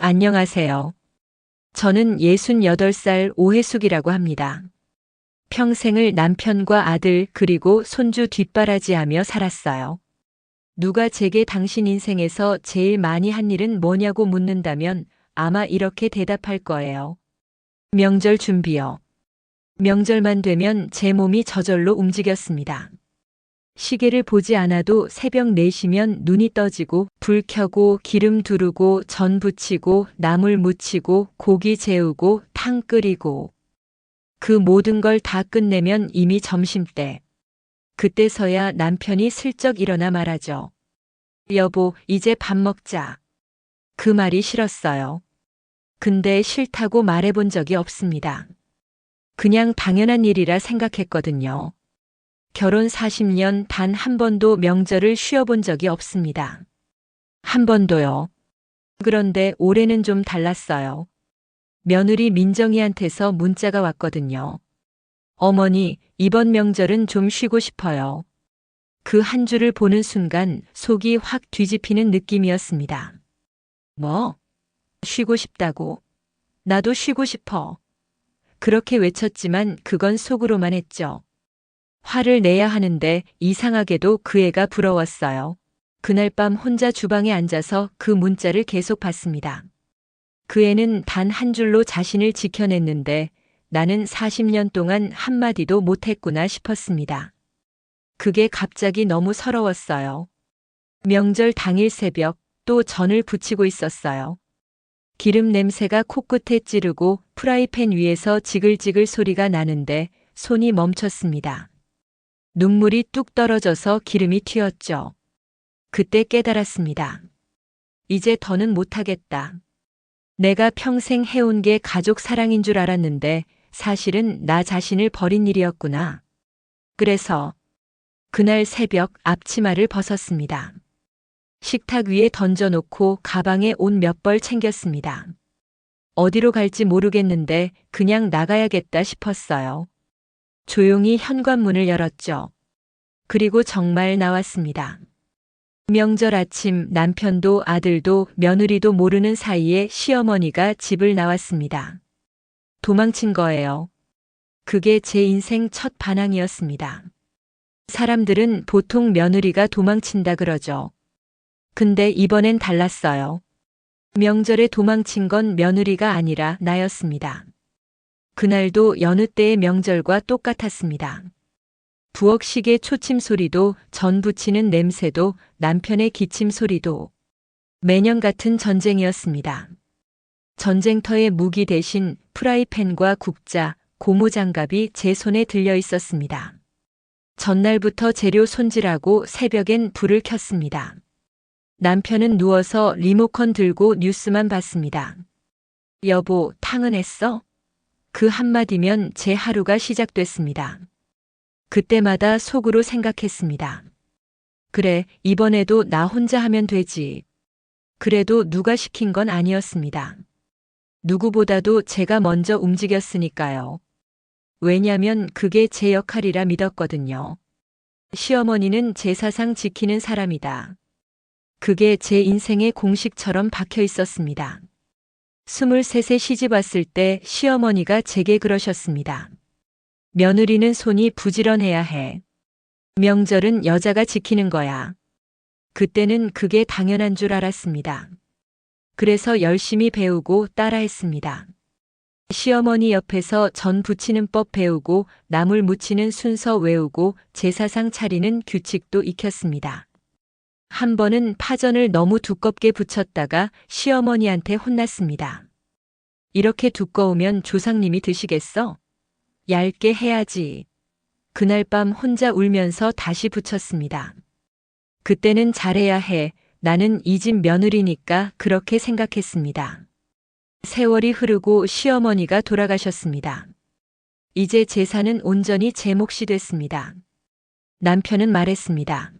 안녕하세요. 저는 68살 오혜숙이라고 합니다. 평생을 남편과 아들 그리고 손주 뒷바라지하며 살았어요. 누가 제게 당신 인생에서 제일 많이 한 일은 뭐냐고 묻는다면 아마 이렇게 대답할 거예요. 명절 준비요. 명절만 되면 제 몸이 저절로 움직였습니다. 시계를 보지 않아도 새벽 4시면 눈이 떠지고 불 켜고 기름 두르고 전 부치고 나물 무치고 고기 재우고 탕 끓이고 그 모든 걸 다 끝내면 이미 점심때. 그때서야 남편이 슬쩍 일어나 말하죠. 여보, 이제 밥 먹자. 그 말이 싫었어요. 근데 싫다고 말해본 적이 없습니다. 그냥 당연한 일이라 생각했거든요. 결혼 40년 단 한 번도 명절을 쉬어본 적이 없습니다. 한 번도요. 그런데 올해는 좀 달랐어요. 며느리 민정이한테서 문자가 왔거든요. 어머니, 이번 명절은 좀 쉬고 싶어요. 그 한 줄을 보는 순간 속이 확 뒤집히는 느낌이었습니다. 뭐? 쉬고 싶다고? 나도 쉬고 싶어. 그렇게 외쳤지만 그건 속으로만 했죠. 화를 내야 하는데 이상하게도 그 애가 부러웠어요. 그날 밤 혼자 주방에 앉아서 그 문자를 계속 봤습니다. 그 애는 단 한 줄로 자신을 지켜냈는데 나는 40년 동안 한마디도 못했구나 싶었습니다. 그게 갑자기 너무 서러웠어요. 명절 당일 새벽 또 전을 부치고 있었어요. 기름 냄새가 코끝에 찌르고 프라이팬 위에서 지글지글 소리가 나는데 손이 멈췄습니다. 눈물이 뚝 떨어져서 기름이 튀었죠. 그때 깨달았습니다. 이제 더는 못하겠다. 내가 평생 해온 게 가족 사랑인 줄 알았는데 사실은 나 자신을 버린 일이었구나. 그래서 그날 새벽 앞치마를 벗었습니다. 식탁 위에 던져놓고 가방에 옷 몇 벌 챙겼습니다. 어디로 갈지 모르겠는데 그냥 나가야겠다 싶었어요. 조용히 현관문을 열었죠. 그리고 정말 나왔습니다. 명절 아침 남편도 아들도 며느리도 모르는 사이에 시어머니가 집을 나왔습니다. 도망친 거예요. 그게 제 인생 첫 반항이었습니다. 사람들은 보통 며느리가 도망친다 그러죠. 근데 이번엔 달랐어요. 명절에 도망친 건 며느리가 아니라 나였습니다. 그날도 여느 때의 명절과 똑같았습니다. 부엌시계 초침 소리도 전 부치는 냄새도 남편의 기침 소리도 매년 같은 전쟁이었습니다. 전쟁터의 무기 대신 프라이팬과 국자, 고무장갑이 제 손에 들려 있었습니다. 전날부터 재료 손질하고 새벽엔 불을 켰습니다. 남편은 누워서 리모컨 들고 뉴스만 봤습니다. 여보, 탕은 했어? 그 한마디면 제 하루가 시작됐습니다. 그때마다 속으로 생각했습니다. 그래, 이번에도 나 혼자 하면 되지. 그래도 누가 시킨 건 아니었습니다. 누구보다도 제가 먼저 움직였으니까요. 왜냐면 그게 제 역할이라 믿었거든요. 시어머니는 제 사상 지키는 사람이다. 그게 제 인생의 공식처럼 박혀 있었습니다. 23세 시집 왔을 때 시어머니가 제게 그러셨습니다. 며느리는 손이 부지런해야 해. 명절은 여자가 지키는 거야. 그때는 그게 당연한 줄 알았습니다. 그래서 열심히 배우고 따라했습니다. 시어머니 옆에서 전 부치는 법 배우고 나물 무치는 순서 외우고 제사상 차리는 규칙도 익혔습니다. 한 번은 파전을 너무 두껍게 부쳤다가 시어머니한테 혼났습니다. 이렇게 두꺼우면 조상님이 드시겠어? 얇게 해야지. 그날 밤 혼자 울면서 다시 부쳤습니다. 그때는 잘해야 해. 나는 이 집 며느리니까 그렇게 생각했습니다. 세월이 흐르고 시어머니가 돌아가셨습니다. 이제 제사는 온전히 제 몫이 됐습니다. 남편은 말했습니다.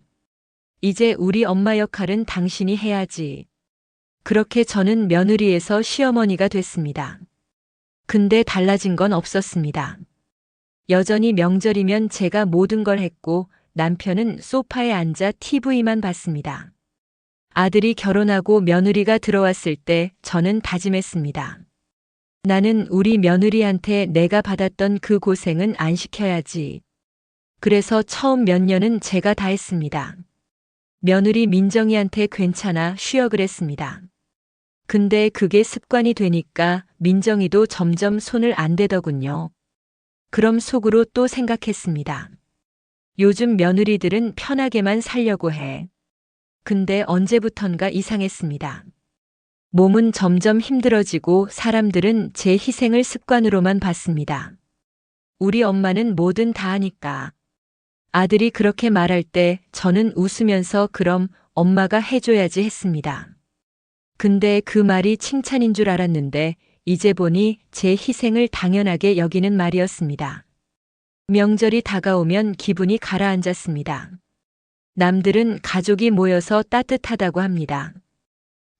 이제 우리 엄마 역할은 당신이 해야지. 그렇게 저는 며느리에서 시어머니가 됐습니다. 근데 달라진 건 없었습니다. 여전히 명절이면 제가 모든 걸 했고 남편은 소파에 앉아 TV만 봤습니다. 아들이 결혼하고 며느리가 들어왔을 때 저는 다짐했습니다. 나는 우리 며느리한테 내가 받았던 그 고생은 안 시켜야지. 그래서 처음 몇 년은 제가 다 했습니다. 며느리 민정이한테 괜찮아 쉬어 그랬습니다. 근데 그게 습관이 되니까 민정이도 점점 손을 안 대더군요. 그럼 속으로 또 생각했습니다. 요즘 며느리들은 편하게만 살려고 해. 근데 언제부턴가 이상했습니다. 몸은 점점 힘들어지고 사람들은 제 희생을 습관으로만 봤습니다. 우리 엄마는 뭐든 다 하니까. 아들이 그렇게 말할 때 저는 웃으면서 그럼 엄마가 해줘야지 했습니다. 근데 그 말이 칭찬인 줄 알았는데 이제 보니 제 희생을 당연하게 여기는 말이었습니다. 명절이 다가오면 기분이 가라앉았습니다. 남들은 가족이 모여서 따뜻하다고 합니다.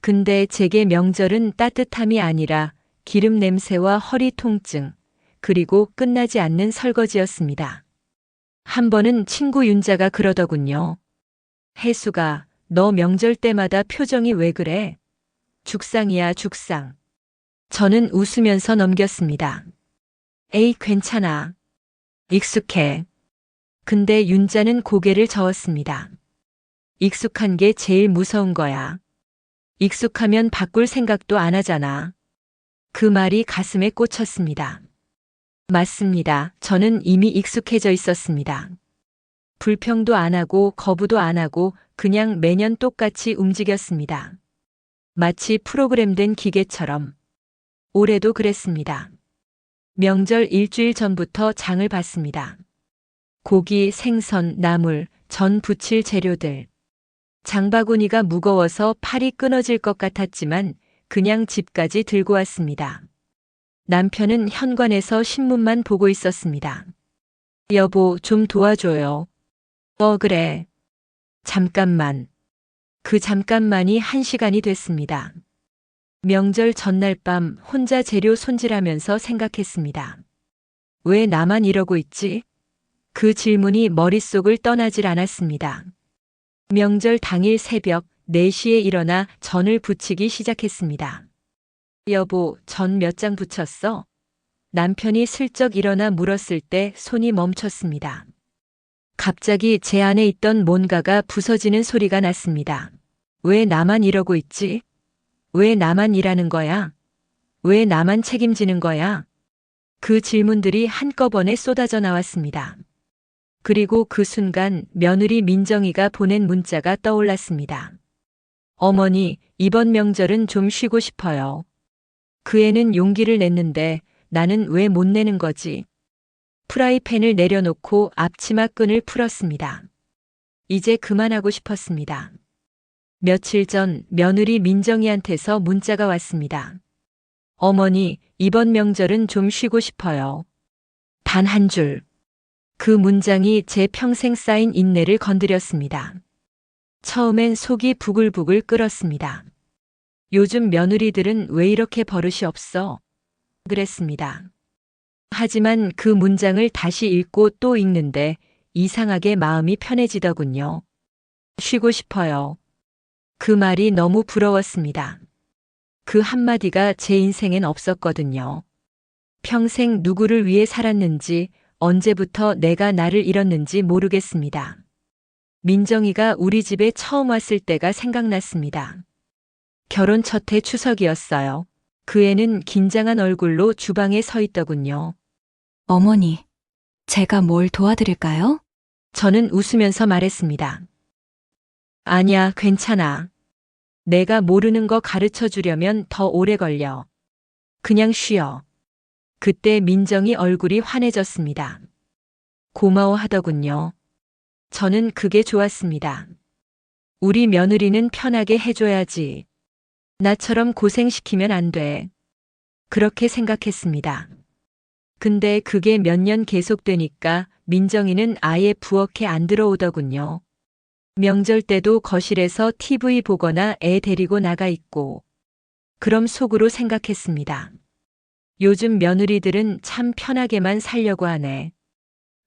근데 제게 명절은 따뜻함이 아니라 기름 냄새와 허리 통증, 그리고 끝나지 않는 설거지였습니다. 한 번은 친구 윤자가 그러더군요. 혜수가, 너 명절 때마다 표정이 왜 그래? 죽상이야, 죽상. 저는 웃으면서 넘겼습니다. 에이, 괜찮아. 익숙해. 근데 윤자는 고개를 저었습니다. 익숙한 게 제일 무서운 거야. 익숙하면 바꿀 생각도 안 하잖아. 그 말이 가슴에 꽂혔습니다. 맞습니다. 저는 이미 익숙해져 있었습니다. 불평도 안 하고 거부도 안 하고 그냥 매년 똑같이 움직였습니다. 마치 프로그램된 기계처럼. 올해도 그랬습니다. 명절 일주일 전부터 장을 봤습니다. 고기, 생선, 나물, 전 부칠 재료들. 장바구니가 무거워서 팔이 끊어질 것 같았지만 그냥 집까지 들고 왔습니다. 남편은 현관에서 신문만 보고 있었습니다. 여보, 좀 도와줘요. 그래. 잠깐만. 그 잠깐만이 1시간이 됐습니다. 명절 전날 밤 혼자 재료 손질하면서 생각했습니다. 왜 나만 이러고 있지? 그 질문이 머릿속을 떠나질 않았습니다. 명절 당일 새벽 4시에 일어나 전을 부치기 시작했습니다. 여보, 전 몇 장 부쳤어? 남편이 슬쩍 일어나 물었을 때 손이 멈췄습니다. 갑자기 제 안에 있던 뭔가가 부서지는 소리가 났습니다. 왜 나만 이러고 있지? 왜 나만 일하는 거야? 왜 나만 책임지는 거야? 그 질문들이 한꺼번에 쏟아져 나왔습니다. 그리고 그 순간 며느리 민정이가 보낸 문자가 떠올랐습니다. 어머니, 이번 명절은 좀 쉬고 싶어요. 그 애는 용기를 냈는데 나는 왜 못 내는 거지? 프라이팬을 내려놓고 앞치마 끈을 풀었습니다. 이제 그만하고 싶었습니다. 며칠 전 며느리 민정이한테서 문자가 왔습니다. 어머니, 이번 명절은 좀 쉬고 싶어요. 단 한 줄. 그 문장이 제 평생 쌓인 인내를 건드렸습니다. 처음엔 속이 부글부글 끓었습니다. 요즘 며느리들은 왜 이렇게 버릇이 없어? 그랬습니다. 하지만 그 문장을 다시 읽고 또 읽는데 이상하게 마음이 편해지더군요. 쉬고 싶어요. 그 말이 너무 부러웠습니다. 그 한마디가 제 인생엔 없었거든요. 평생 누구를 위해 살았는지 언제부터 내가 나를 잃었는지 모르겠습니다. 민정이가 우리 집에 처음 왔을 때가 생각났습니다. 결혼 첫 해 추석이었어요. 그 애는 긴장한 얼굴로 주방에 서 있더군요. 어머니, 제가 뭘 도와드릴까요? 저는 웃으면서 말했습니다. 아니야, 괜찮아. 내가 모르는 거 가르쳐 주려면 더 오래 걸려. 그냥 쉬어. 그때 민정이 얼굴이 환해졌습니다. 고마워하더군요. 저는 그게 좋았습니다. 우리 며느리는 편하게 해줘야지. 나처럼 고생시키면 안 돼. 그렇게 생각했습니다. 근데 그게 몇 년 계속되니까 민정이는 아예 부엌에 안 들어오더군요. 명절 때도 거실에서 TV 보거나 애 데리고 나가 있고. 그럼 속으로 생각했습니다. 요즘 며느리들은 참 편하게만 살려고 하네.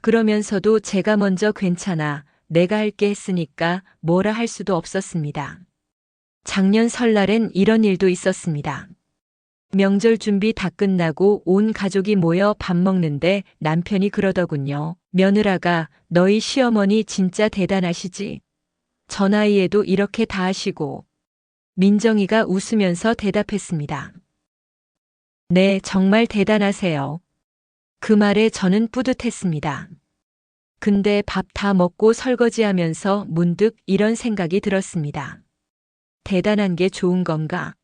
그러면서도 제가 먼저 괜찮아, 내가 할게 했으니까 뭐라 할 수도 없었습니다. 작년 설날엔 이런 일도 있었습니다. 명절 준비 다 끝나고 온 가족이 모여 밥 먹는데 남편이 그러더군요. 며느라가 너희 시어머니 진짜 대단하시지. 저 나이에도 이렇게 다 하시고. 민정이가 웃으면서 대답했습니다. 네, 정말 대단하세요. 그 말에 저는 뿌듯했습니다. 근데 밥 다 먹고 설거지하면서 문득 이런 생각이 들었습니다. 대단한 게 좋은 건가?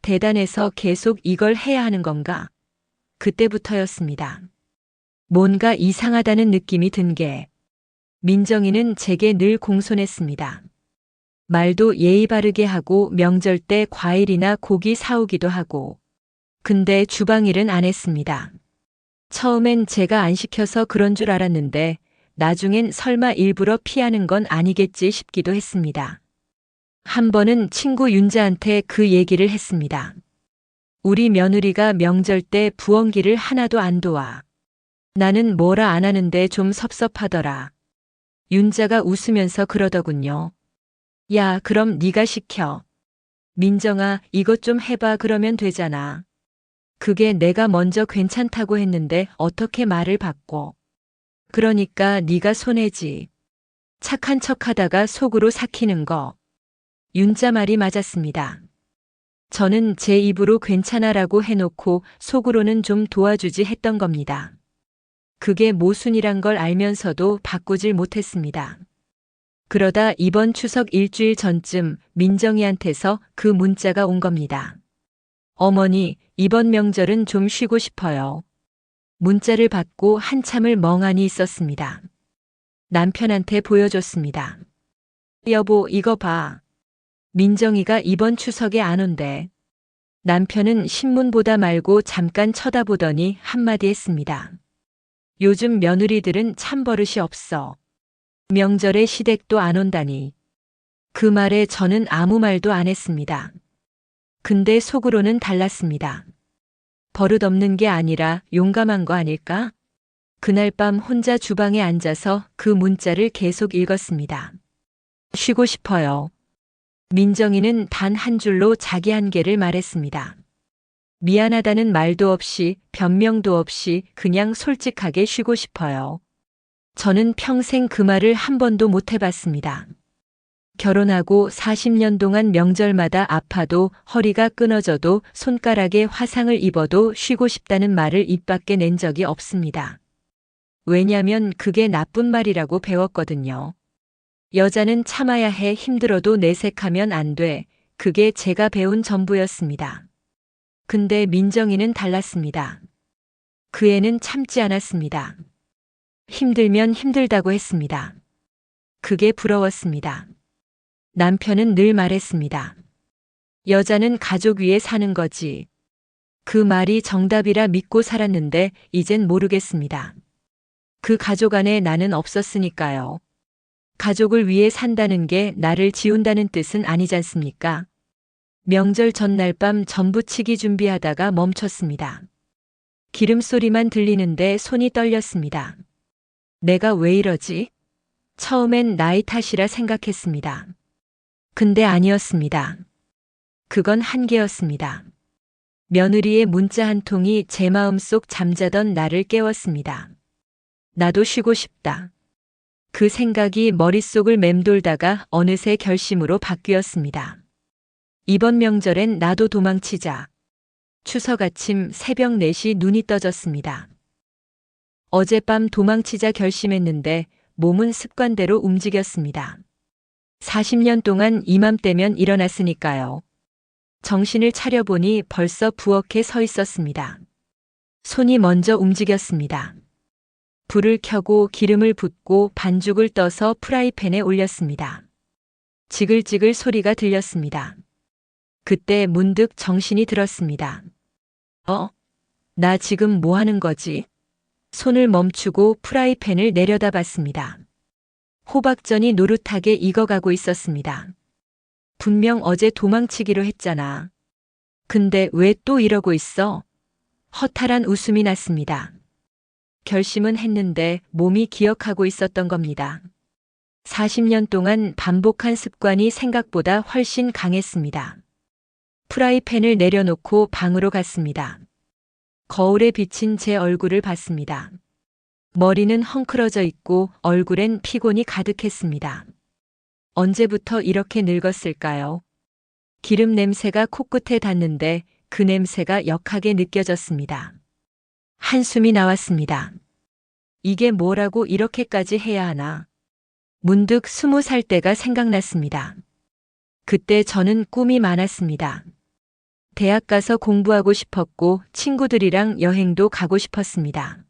대단해서 계속 이걸 해야 하는 건가? 그때부터였습니다. 뭔가 이상하다는 느낌이 든 게 민정이는 제게 늘 공손했습니다. 말도 예의 바르게 하고 명절 때 과일이나 고기 사오기도 하고. 근데 주방 일은 안 했습니다. 처음엔 제가 안 시켜서 그런 줄 알았는데 나중엔 설마 일부러 피하는 건 아니겠지 싶기도 했습니다. 한 번은 친구 윤자한테 그 얘기를 했습니다. 우리 며느리가 명절 때 부엌일을 하나도 안 도와. 나는 뭐라 안 하는데 좀 섭섭하더라. 윤자가 웃으면서 그러더군요. 야, 그럼 네가 시켜. 민정아, 이것 좀 해봐 그러면 되잖아. 그게 내가 먼저 괜찮다고 했는데 어떻게 말을 바꿔. 그러니까 네가 손해지. 착한 척하다가 속으로 삭히는 거. 윤자 말이 맞았습니다. 저는 제 입으로 괜찮아라고 해놓고 속으로는 좀 도와주지 했던 겁니다. 그게 모순이란 걸 알면서도 바꾸질 못했습니다. 그러다 이번 추석 일주일 전쯤 민정이한테서 그 문자가 온 겁니다. 어머니, 이번 명절은 좀 쉬고 싶어요. 문자를 받고 한참을 멍하니 있었습니다. 남편한테 보여줬습니다. 여보, 이거 봐. 민정이가 이번 추석에 안 온대. 남편은 신문 보다 말고 잠깐 쳐다보더니 한마디 했습니다. 요즘 며느리들은 참 버릇이 없어. 명절에 시댁도 안 온다니. 그 말에 저는 아무 말도 안 했습니다. 근데 속으로는 달랐습니다. 버릇없는 게 아니라 용감한 거 아닐까? 그날 밤 혼자 주방에 앉아서 그 문자를 계속 읽었습니다. 쉬고 싶어요. 민정이는 단 한 줄로 자기 한계를 말했습니다. 미안하다는 말도 없이 변명도 없이 그냥 솔직하게 쉬고 싶어요. 저는 평생 그 말을 한 번도 못 해봤습니다. 결혼하고 40년 동안 명절마다 아파도 허리가 끊어져도 손가락에 화상을 입어도 쉬고 싶다는 말을 입 밖에 낸 적이 없습니다. 왜냐면 그게 나쁜 말이라고 배웠거든요. 여자는 참아야 해 힘들어도 내색하면 안 돼. 그게 제가 배운 전부였습니다. 근데 민정이는 달랐습니다. 그 애는 참지 않았습니다. 힘들면 힘들다고 했습니다. 그게 부러웠습니다. 남편은 늘 말했습니다. 여자는 가족 위에 사는 거지. 그 말이 정답이라 믿고 살았는데 이젠 모르겠습니다. 그 가족 안에 나는 없었으니까요. 가족을 위해 산다는 게 나를 지운다는 뜻은 아니지 않습니까? 명절 전날 밤 전부치기 준비하다가 멈췄습니다. 기름 소리만 들리는데 손이 떨렸습니다. 내가 왜 이러지? 처음엔 나의 탓이라 생각했습니다. 근데 아니었습니다. 그건 한계였습니다. 며느리의 문자 한 통이 제 마음속 잠자던 나를 깨웠습니다. 나도 쉬고 싶다. 그 생각이 머릿속을 맴돌다가 어느새 결심으로 바뀌었습니다. 이번 명절엔 나도 도망치자. 추석 아침 새벽 4시 눈이 떠졌습니다. 어젯밤 도망치자 결심했는데 몸은 습관대로 움직였습니다. 40년 동안 이맘때면 일어났으니까요. 정신을 차려보니 벌써 부엌에 서 있었습니다. 손이 먼저 움직였습니다. 불을 켜고 기름을 붓고 반죽을 떠서 프라이팬에 올렸습니다. 지글지글 소리가 들렸습니다. 그때 문득 정신이 들었습니다. 나 지금 뭐 하는 거지? 손을 멈추고 프라이팬을 내려다봤습니다. 호박전이 노릇하게 익어가고 있었습니다. 분명 어제 도망치기로 했잖아. 근데 왜 또 이러고 있어? 허탈한 웃음이 났습니다. 결심은 했는데 몸이 기억하고 있었던 겁니다. 40년 동안 반복한 습관이 생각보다 훨씬 강했습니다. 프라이팬을 내려놓고 방으로 갔습니다. 거울에 비친 제 얼굴을 봤습니다. 머리는 헝클어져 있고 얼굴엔 피곤이 가득했습니다. 언제부터 이렇게 늙었을까요? 기름 냄새가 코끝에 닿는데 그 냄새가 역하게 느껴졌습니다. 한숨이 나왔습니다. 이게 뭐라고 이렇게까지 해야 하나? 문득 20살 때가 생각났습니다. 그때 저는 꿈이 많았습니다. 대학 가서 공부하고 싶었고 친구들이랑 여행도 가고 싶었습니다.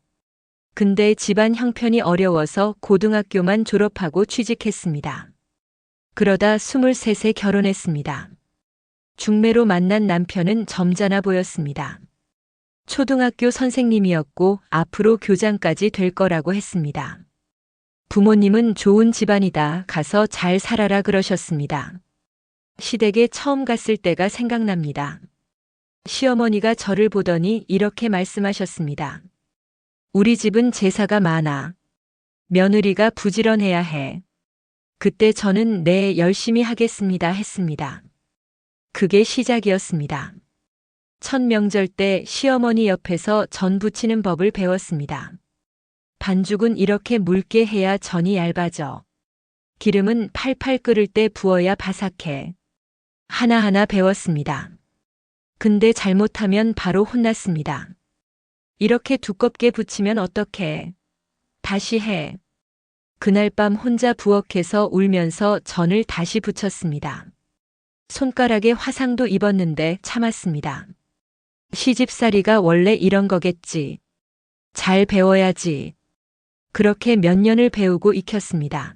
근데 집안 형편이 어려워서 고등학교만 졸업하고 취직했습니다. 그러다 23세 결혼했습니다. 중매로 만난 남편은 점잖아 보였습니다. 초등학교 선생님이었고 앞으로 교장까지 될 거라고 했습니다. 부모님은 좋은 집안이다. 가서 잘 살아라 그러셨습니다. 시댁에 처음 갔을 때가 생각납니다. 시어머니가 저를 보더니 이렇게 말씀하셨습니다. 우리 집은 제사가 많아. 며느리가 부지런해야 해. 그때 저는 네, 열심히 하겠습니다 했습니다. 그게 시작이었습니다. 첫 명절 때 시어머니 옆에서 전 부치는 법을 배웠습니다. 반죽은 이렇게 묽게 해야 전이 얇아져. 기름은 팔팔 끓을 때 부어야 바삭해. 하나하나 배웠습니다. 근데 잘못하면 바로 혼났습니다. 이렇게 두껍게 부치면 어떡해. 다시 해. 그날 밤 혼자 부엌에서 울면서 전을 다시 부쳤습니다. 손가락에 화상도 입었는데 참았습니다. 시집살이가 원래 이런 거겠지. 잘 배워야지. 그렇게 몇 년을 배우고 익혔습니다.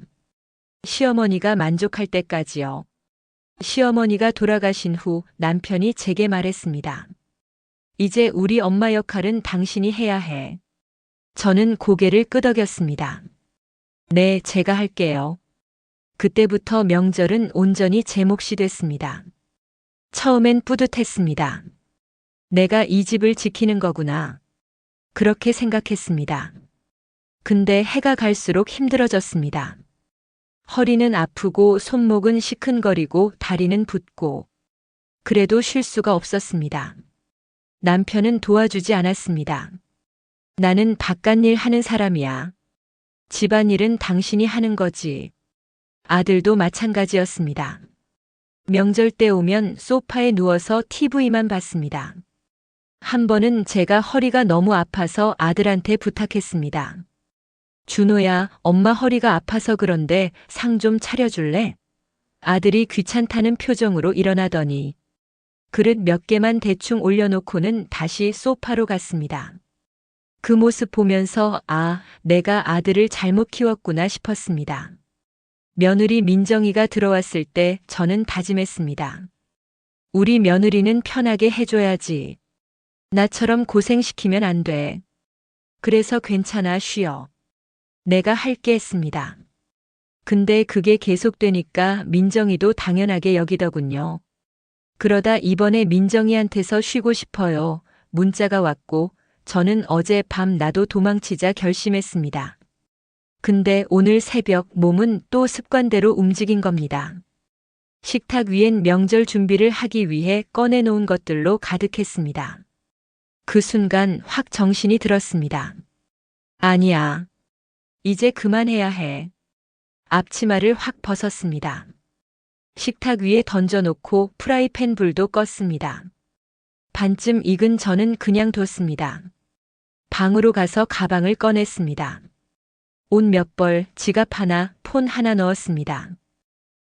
시어머니가 만족할 때까지요. 시어머니가 돌아가신 후 남편이 제게 말했습니다. 이제 우리 엄마 역할은 당신이 해야 해. 저는 고개를 끄덕였습니다. 네, 제가 할게요. 그때부터 명절은 온전히 제 몫이 됐습니다. 처음엔 뿌듯했습니다. 내가 이 집을 지키는 거구나. 그렇게 생각했습니다. 근데 해가 갈수록 힘들어졌습니다. 허리는 아프고 손목은 시큰거리고 다리는 붓고 그래도 쉴 수가 없었습니다. 남편은 도와주지 않았습니다. 나는 바깥일 하는 사람이야. 집안일은 당신이 하는 거지. 아들도 마찬가지였습니다. 명절 때 오면 소파에 누워서 TV만 봤습니다. 한 번은 제가 허리가 너무 아파서 아들한테 부탁했습니다. 준호야, 엄마 허리가 아파서 그런데 상 좀 차려줄래? 아들이 귀찮다는 표정으로 일어나더니 그릇 몇 개만 대충 올려놓고는 다시 소파로 갔습니다. 그 모습 보면서 내가 아들을 잘못 키웠구나 싶었습니다. 며느리 민정이가 들어왔을 때 저는 다짐했습니다. 우리 며느리는 편하게 해줘야지. 나처럼 고생시키면 안 돼. 그래서 괜찮아, 쉬어. 내가 할게 했습니다. 근데 그게 계속되니까 민정이도 당연하게 여기더군요. 그러다 이번에 민정이한테서 쉬고 싶어요. 문자가 왔고 저는 어제 밤 나도 도망치자 결심했습니다. 근데 오늘 새벽 몸은 또 습관대로 움직인 겁니다. 식탁 위엔 명절 준비를 하기 위해 꺼내놓은 것들로 가득했습니다. 그 순간 확 정신이 들었습니다. 아니야. 이제 그만해야 해. 앞치마를 확 벗었습니다. 식탁 위에 던져놓고 프라이팬 불도 껐습니다. 반쯤 익은 전은 그냥 뒀습니다. 방으로 가서 가방을 꺼냈습니다. 옷 몇 벌, 지갑 하나, 폰 하나 넣었습니다.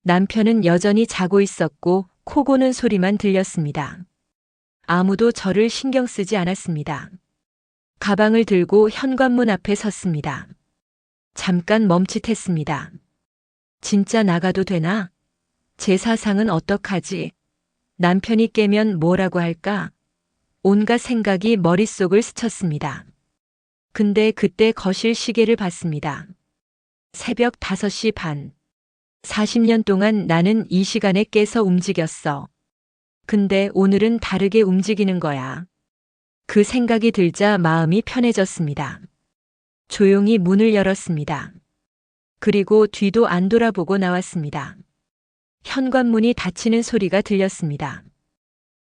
남편은 여전히 자고 있었고 코 고는 소리만 들렸습니다. 아무도 저를 신경 쓰지 않았습니다. 가방을 들고 현관문 앞에 섰습니다. 잠깐 멈칫했습니다. 진짜 나가도 되나? 제 사상은 어떡하지? 남편이 깨면 뭐라고 할까? 온갖 생각이 머릿속을 스쳤습니다. 근데 그때 거실 시계를 봤습니다. 새벽 5시 반. 40년 동안 나는 이 시간에 깨서 움직였어. 근데 오늘은 다르게 움직이는 거야. 그 생각이 들자 마음이 편해졌습니다. 조용히 문을 열었습니다. 그리고 뒤도 안 돌아보고 나왔습니다. 현관문이 닫히는 소리가 들렸습니다.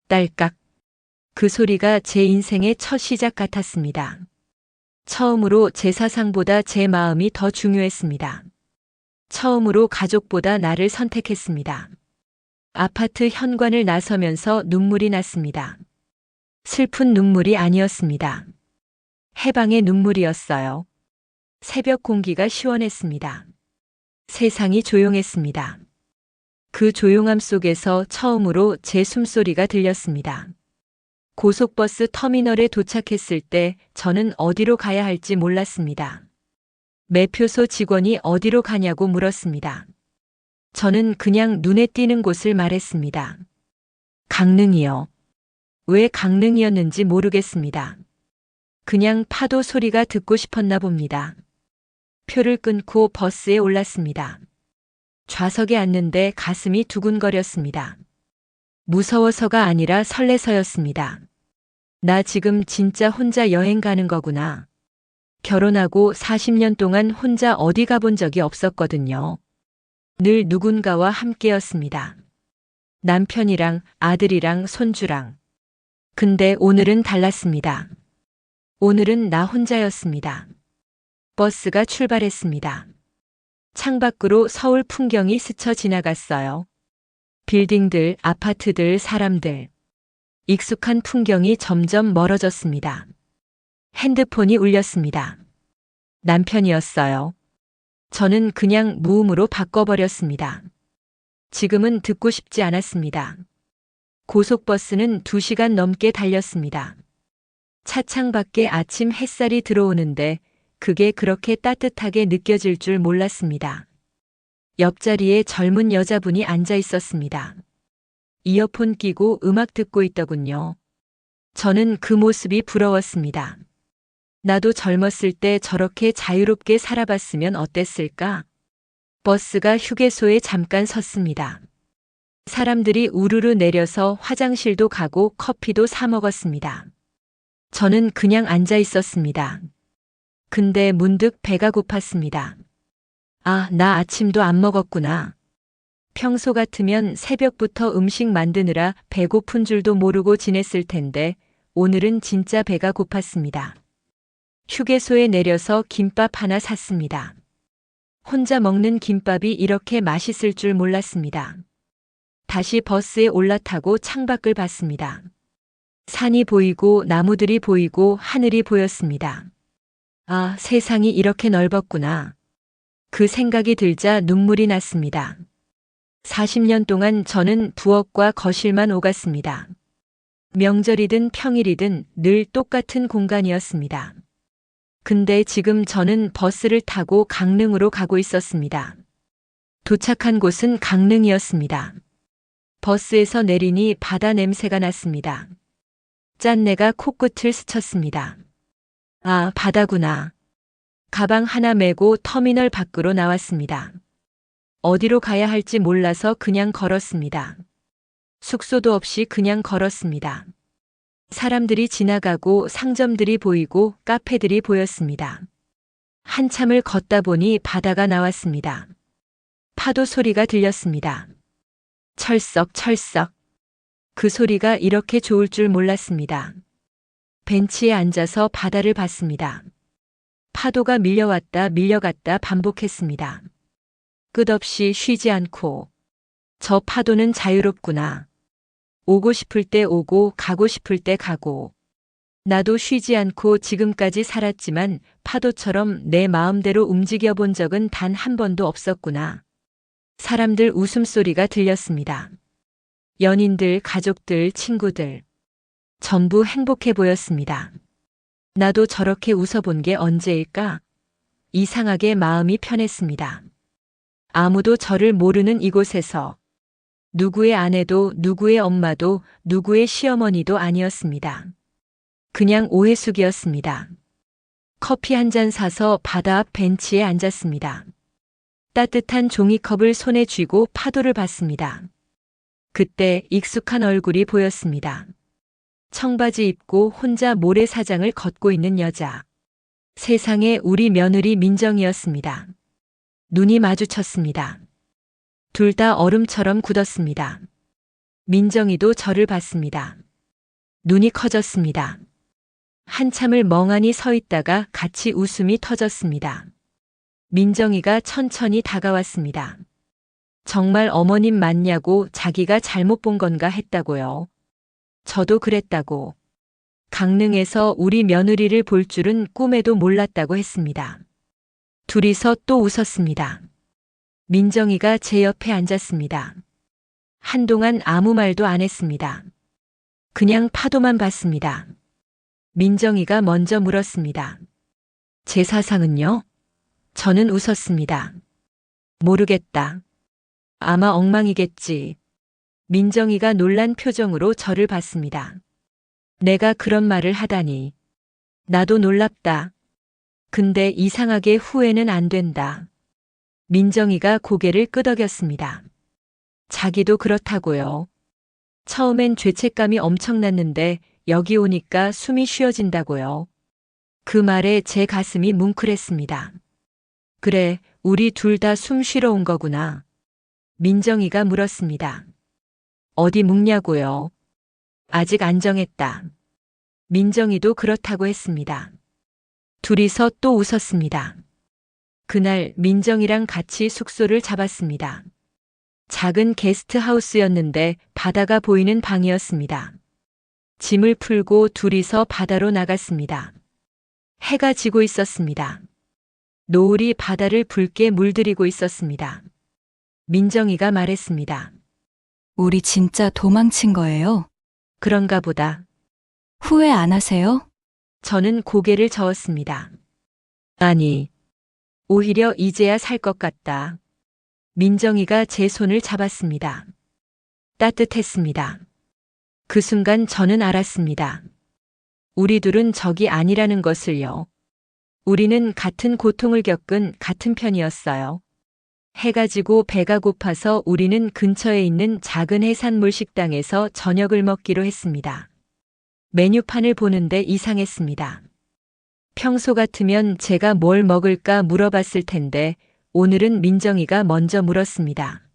딸깍. 그 소리가 제 인생의 첫 시작 같았습니다. 처음으로 제 사상보다 제 마음이 더 중요했습니다. 처음으로 가족보다 나를 선택했습니다. 아파트 현관을 나서면서 눈물이 났습니다. 슬픈 눈물이 아니었습니다. 해방의 눈물이었어요. 새벽 공기가 시원했습니다. 세상이 조용했습니다. 그 조용함 속에서 처음으로 제 숨소리가 들렸습니다. 고속버스 터미널에 도착했을 때 저는 어디로 가야 할지 몰랐습니다. 매표소 직원이 어디로 가냐고 물었습니다. 저는 그냥 눈에 띄는 곳을 말했습니다. 강릉이요. 왜 강릉이었는지 모르겠습니다. 그냥 파도 소리가 듣고 싶었나 봅니다. 표를 끊고 버스에 올랐습니다. 좌석에 앉는데 가슴이 두근거렸습니다. 무서워서가 아니라 설레서였습니다. 나 지금 진짜 혼자 여행 가는 거구나. 결혼하고 40년 동안 혼자 어디 가본 적이 없었거든요. 늘 누군가와 함께였습니다. 남편이랑 아들이랑 손주랑. 근데 오늘은 달랐습니다. 오늘은 나 혼자였습니다. 버스가 출발했습니다. 창밖으로 서울 풍경이 스쳐 지나갔어요. 빌딩들, 아파트들, 사람들. 익숙한 풍경이 점점 멀어졌습니다. 핸드폰이 울렸습니다. 남편이었어요. 저는 그냥 무음으로 바꿔버렸습니다. 지금은 듣고 싶지 않았습니다. 고속버스는 2시간 넘게 달렸습니다. 차창 밖에 아침 햇살이 들어오는데 그게 그렇게 따뜻하게 느껴질 줄 몰랐습니다. 옆자리에 젊은 여자분이 앉아 있었습니다. 이어폰 끼고 음악 듣고 있더군요. 저는 그 모습이 부러웠습니다. 나도 젊었을 때 저렇게 자유롭게 살아봤으면 어땠을까? 버스가 휴게소에 잠깐 섰습니다. 사람들이 우르르 내려서 화장실도 가고 커피도 사 먹었습니다. 저는 그냥 앉아 있었습니다. 근데 문득 배가 고팠습니다. 아, 나 아침도 안 먹었구나. 평소 같으면 새벽부터 음식 만드느라 배고픈 줄도 모르고 지냈을 텐데 오늘은 진짜 배가 고팠습니다. 휴게소에 내려서 김밥 하나 샀습니다. 혼자 먹는 김밥이 이렇게 맛있을 줄 몰랐습니다. 다시 버스에 올라타고 창밖을 봤습니다. 산이 보이고 나무들이 보이고 하늘이 보였습니다. 아, 세상이 이렇게 넓었구나. 그 생각이 들자 눈물이 났습니다. 40년 동안 저는 부엌과 거실만 오갔습니다. 명절이든 평일이든 늘 똑같은 공간이었습니다. 근데 지금 저는 버스를 타고 강릉으로 가고 있었습니다. 도착한 곳은 강릉이었습니다. 버스에서 내리니 바다 냄새가 났습니다. 짠내가 코끝을 스쳤습니다. 아, 바다구나. 가방 하나 메고 터미널 밖으로 나왔습니다. 어디로 가야 할지 몰라서 그냥 걸었습니다. 숙소도 없이 그냥 걸었습니다. 사람들이 지나가고 상점들이 보이고 카페들이 보였습니다. 한참을 걷다 보니 바다가 나왔습니다. 파도 소리가 들렸습니다. 철썩철썩. 그 소리가 이렇게 좋을 줄 몰랐습니다. 벤치에 앉아서 바다를 봤습니다. 파도가 밀려왔다 밀려갔다 반복했습니다. 끝없이 쉬지 않고. 저 파도는 자유롭구나. 오고 싶을 때 오고 가고 싶을 때 가고. 나도 쉬지 않고 지금까지 살았지만 파도처럼 내 마음대로 움직여 본 적은 단 한 번도 없었구나. 사람들 웃음소리가 들렸습니다. 연인들, 가족들, 친구들. 전부 행복해 보였습니다. 나도 저렇게 웃어본 게 언제일까? 이상하게 마음이 편했습니다. 아무도 저를 모르는 이곳에서 누구의 아내도 누구의 엄마도 누구의 시어머니도 아니었습니다. 그냥 오해숙이었습니다. 커피 한 잔 사서 바다 앞 벤치에 앉았습니다. 따뜻한 종이컵을 손에 쥐고 파도를 봤습니다. 그때 익숙한 얼굴이 보였습니다. 청바지 입고 혼자 모래사장을 걷고 있는 여자. 세상에 우리 며느리 민정이었습니다. 눈이 마주쳤습니다. 둘 다 얼음처럼 굳었습니다. 민정이도 저를 봤습니다. 눈이 커졌습니다. 한참을 멍하니 서 있다가 같이 웃음이 터졌습니다. 민정이가 천천히 다가왔습니다. 정말 어머님 맞냐고 자기가 잘못 본 건가 했다고요. 저도 그랬다고. 강릉에서 우리 며느리를 볼 줄은 꿈에도 몰랐다고 했습니다. 둘이서 또 웃었습니다. 민정이가 제 옆에 앉았습니다. 한동안 아무 말도 안 했습니다. 그냥 파도만 봤습니다. 민정이가 먼저 물었습니다. 제 사상은요? 저는 웃었습니다. 모르겠다. 아마 엉망이겠지. 민정이가 놀란 표정으로 저를 봤습니다. 내가 그런 말을 하다니. 나도 놀랍다. 근데 이상하게 후회는 안 된다. 민정이가 고개를 끄덕였습니다. 자기도 그렇다고요. 처음엔 죄책감이 엄청났는데 여기 오니까 숨이 쉬어진다고요. 그 말에 제 가슴이 뭉클했습니다. 그래, 우리 둘 다 숨 쉬러 온 거구나. 민정이가 물었습니다. 어디 묵냐고요? 아직 안 정했다. 민정이도 그렇다고 했습니다. 둘이서 또 웃었습니다. 그날 민정이랑 같이 숙소를 잡았습니다. 작은 게스트하우스였는데 바다가 보이는 방이었습니다. 짐을 풀고 둘이서 바다로 나갔습니다. 해가 지고 있었습니다. 노을이 바다를 붉게 물들이고 있었습니다. 민정이가 말했습니다. 우리 진짜 도망친 거예요? 그런가 보다. 후회 안 하세요? 저는 고개를 저었습니다. 아니, 오히려 이제야 살 것 같다. 민정이가 제 손을 잡았습니다. 따뜻했습니다. 그 순간 저는 알았습니다. 우리 둘은 적이 아니라는 것을요. 우리는 같은 고통을 겪은 같은 편이었어요. 해가 지고 배가 고파서 우리는 근처에 있는 작은 해산물 식당에서 저녁을 먹기로 했습니다. 메뉴판을 보는데 이상했습니다. 평소 같으면 제가 뭘 먹을까 물어봤을 텐데 오늘은 민정이가 먼저 물었습니다.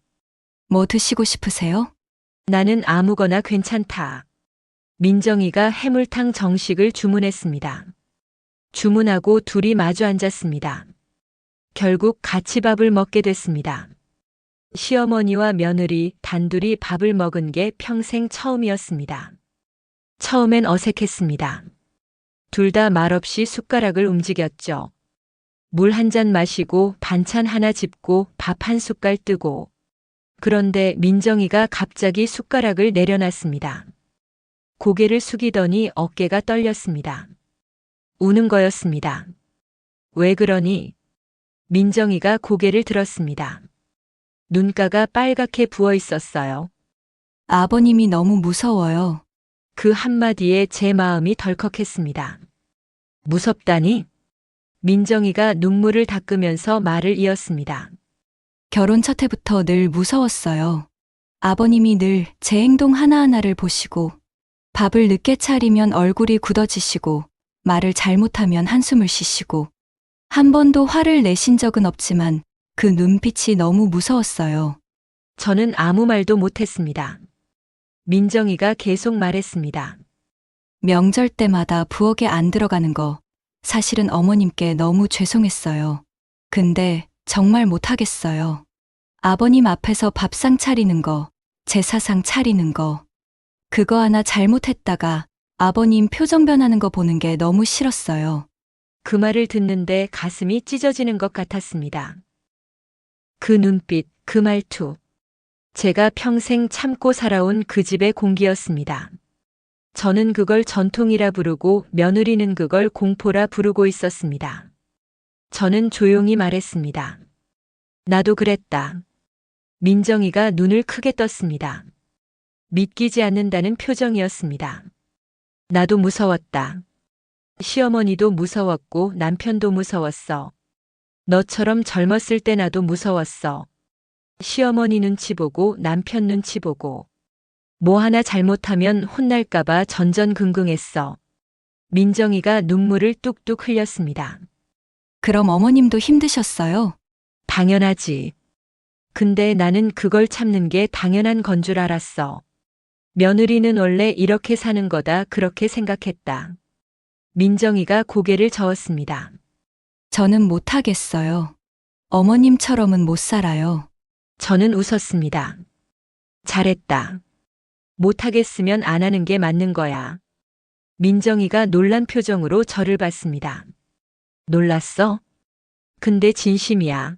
뭐 드시고 싶으세요? 나는 아무거나 괜찮다. 민정이가 해물탕 정식을 주문했습니다. 주문하고 둘이 마주 앉았습니다. 결국 같이 밥을 먹게 됐습니다. 시어머니와 며느리 단둘이 밥을 먹은 게 평생 처음이었습니다. 처음엔 어색했습니다. 둘 다 말없이 숟가락을 움직였죠. 물 한 잔 마시고 반찬 하나 짚고 밥 한 숟갈 뜨고. 그런데 민정이가 갑자기 숟가락을 내려놨습니다. 고개를 숙이더니 어깨가 떨렸습니다. 우는 거였습니다. 왜 그러니? 민정이가 고개를 들었습니다. 눈가가 빨갛게 부어 있었어요. 아버님이 너무 무서워요. 그 한마디에 제 마음이 덜컥했습니다. 무섭다니? 민정이가 눈물을 닦으면서 말을 이었습니다. 결혼 첫 해부터 늘 무서웠어요. 아버님이 늘 제 행동 하나하나를 보시고, 밥을 늦게 차리면 얼굴이 굳어지시고, 말을 잘못하면 한숨을 쉬시고, 한 번도 화를 내신 적은 없지만 그 눈빛이 너무 무서웠어요. 저는 아무 말도 못했습니다. 민정이가 계속 말했습니다. 명절 때마다 부엌에 안 들어가는 거 사실은 어머님께 너무 죄송했어요. 근데 정말 못하겠어요. 아버님 앞에서 밥상 차리는 거, 제사상 차리는 거, 그거 하나 잘못했다가 아버님 표정 변하는 거 보는 게 너무 싫었어요. 그 말을 듣는데 가슴이 찢어지는 것 같았습니다. 그 눈빛, 그 말투. 제가 평생 참고 살아온 그 집의 공기였습니다. 저는 그걸 전통이라 부르고 며느리는 그걸 공포라 부르고 있었습니다. 저는 조용히 말했습니다. 나도 그랬다. 민정이가 눈을 크게 떴습니다. 믿기지 않는다는 표정이었습니다. 나도 무서웠다. 시어머니도 무서웠고 남편도 무서웠어. 너처럼 젊었을 때 나도 무서웠어. 시어머니 눈치 보고 남편 눈치 보고. 뭐 하나 잘못하면 혼날까봐 전전긍긍했어. 민정이가 눈물을 뚝뚝 흘렸습니다. 그럼 어머님도 힘드셨어요? 당연하지. 근데 나는 그걸 참는 게 당연한 건 줄 알았어. 며느리는 원래 이렇게 사는 거다 그렇게 생각했다. 민정이가 고개를 저었습니다. 저는 못하겠어요. 어머님처럼은 못 살아요. 저는 웃었습니다. 잘했다. 못하겠으면 안 하는 게 맞는 거야. 민정이가 놀란 표정으로 저를 봤습니다. 놀랐어? 근데 진심이야.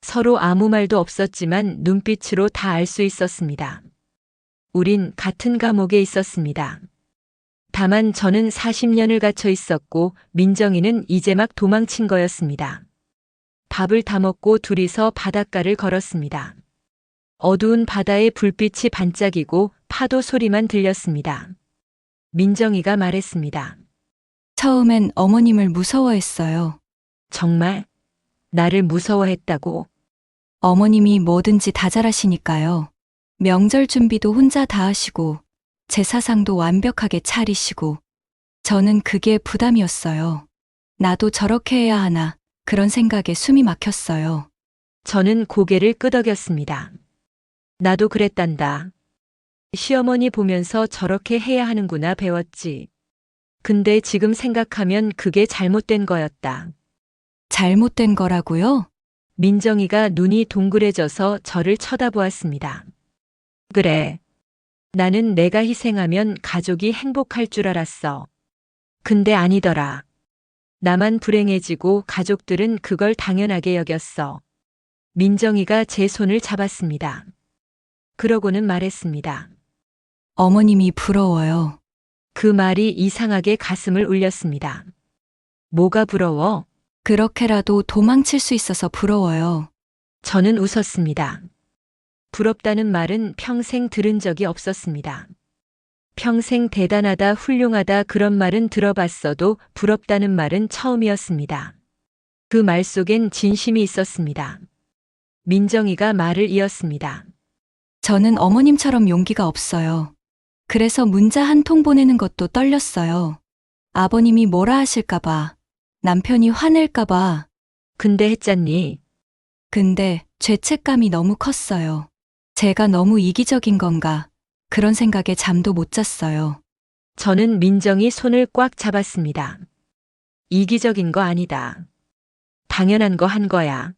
서로 아무 말도 없었지만 눈빛으로 다 알 수 있었습니다. 우린 같은 감옥에 있었습니다. 다만 저는 40년을 갇혀 있었고 민정이는 이제 막 도망친 거였습니다. 밥을 다 먹고 둘이서 바닷가를 걸었습니다. 어두운 바다에 불빛이 반짝이고 파도 소리만 들렸습니다. 민정이가 말했습니다. 처음엔 어머님을 무서워했어요. 정말? 나를 무서워했다고? 어머님이 뭐든지 다 잘하시니까요. 명절 준비도 혼자 다 하시고, 제사상도 완벽하게 차리시고, 저는 그게 부담이었어요. 나도 저렇게 해야 하나, 그런 생각에 숨이 막혔어요. 저는 고개를 끄덕였습니다. 나도 그랬단다. 시어머니 보면서 저렇게 해야 하는구나 배웠지. 근데 지금 생각하면 그게 잘못된 거였다. 잘못된 거라고요? 민정이가 눈이 동그래져서 저를 쳐다보았습니다. 그래. 나는 내가 희생하면 가족이 행복할 줄 알았어. 근데 아니더라. 나만 불행해지고 가족들은 그걸 당연하게 여겼어. 민정이가 제 손을 잡았습니다. 그러고는 말했습니다. 어머님이 부러워요. 그 말이 이상하게 가슴을 울렸습니다. 뭐가 부러워? 그렇게라도 도망칠 수 있어서 부러워요. 저는 웃었습니다. 부럽다는 말은 평생 들은 적이 없었습니다. 평생 대단하다, 훌륭하다 그런 말은 들어봤어도 부럽다는 말은 처음이었습니다. 그 말 속엔 진심이 있었습니다. 민정이가 말을 이었습니다. 저는 어머님처럼 용기가 없어요. 그래서 문자 한 통 보내는 것도 떨렸어요. 아버님이 뭐라 하실까봐, 남편이 화낼까봐. 근데 했잖니. 근데 죄책감이 너무 컸어요. 제가 너무 이기적인 건가, 그런 생각에 잠도 못 잤어요. 저는 민정이 손을 꽉 잡았습니다. 이기적인 거 아니다. 당연한 거 한 거야.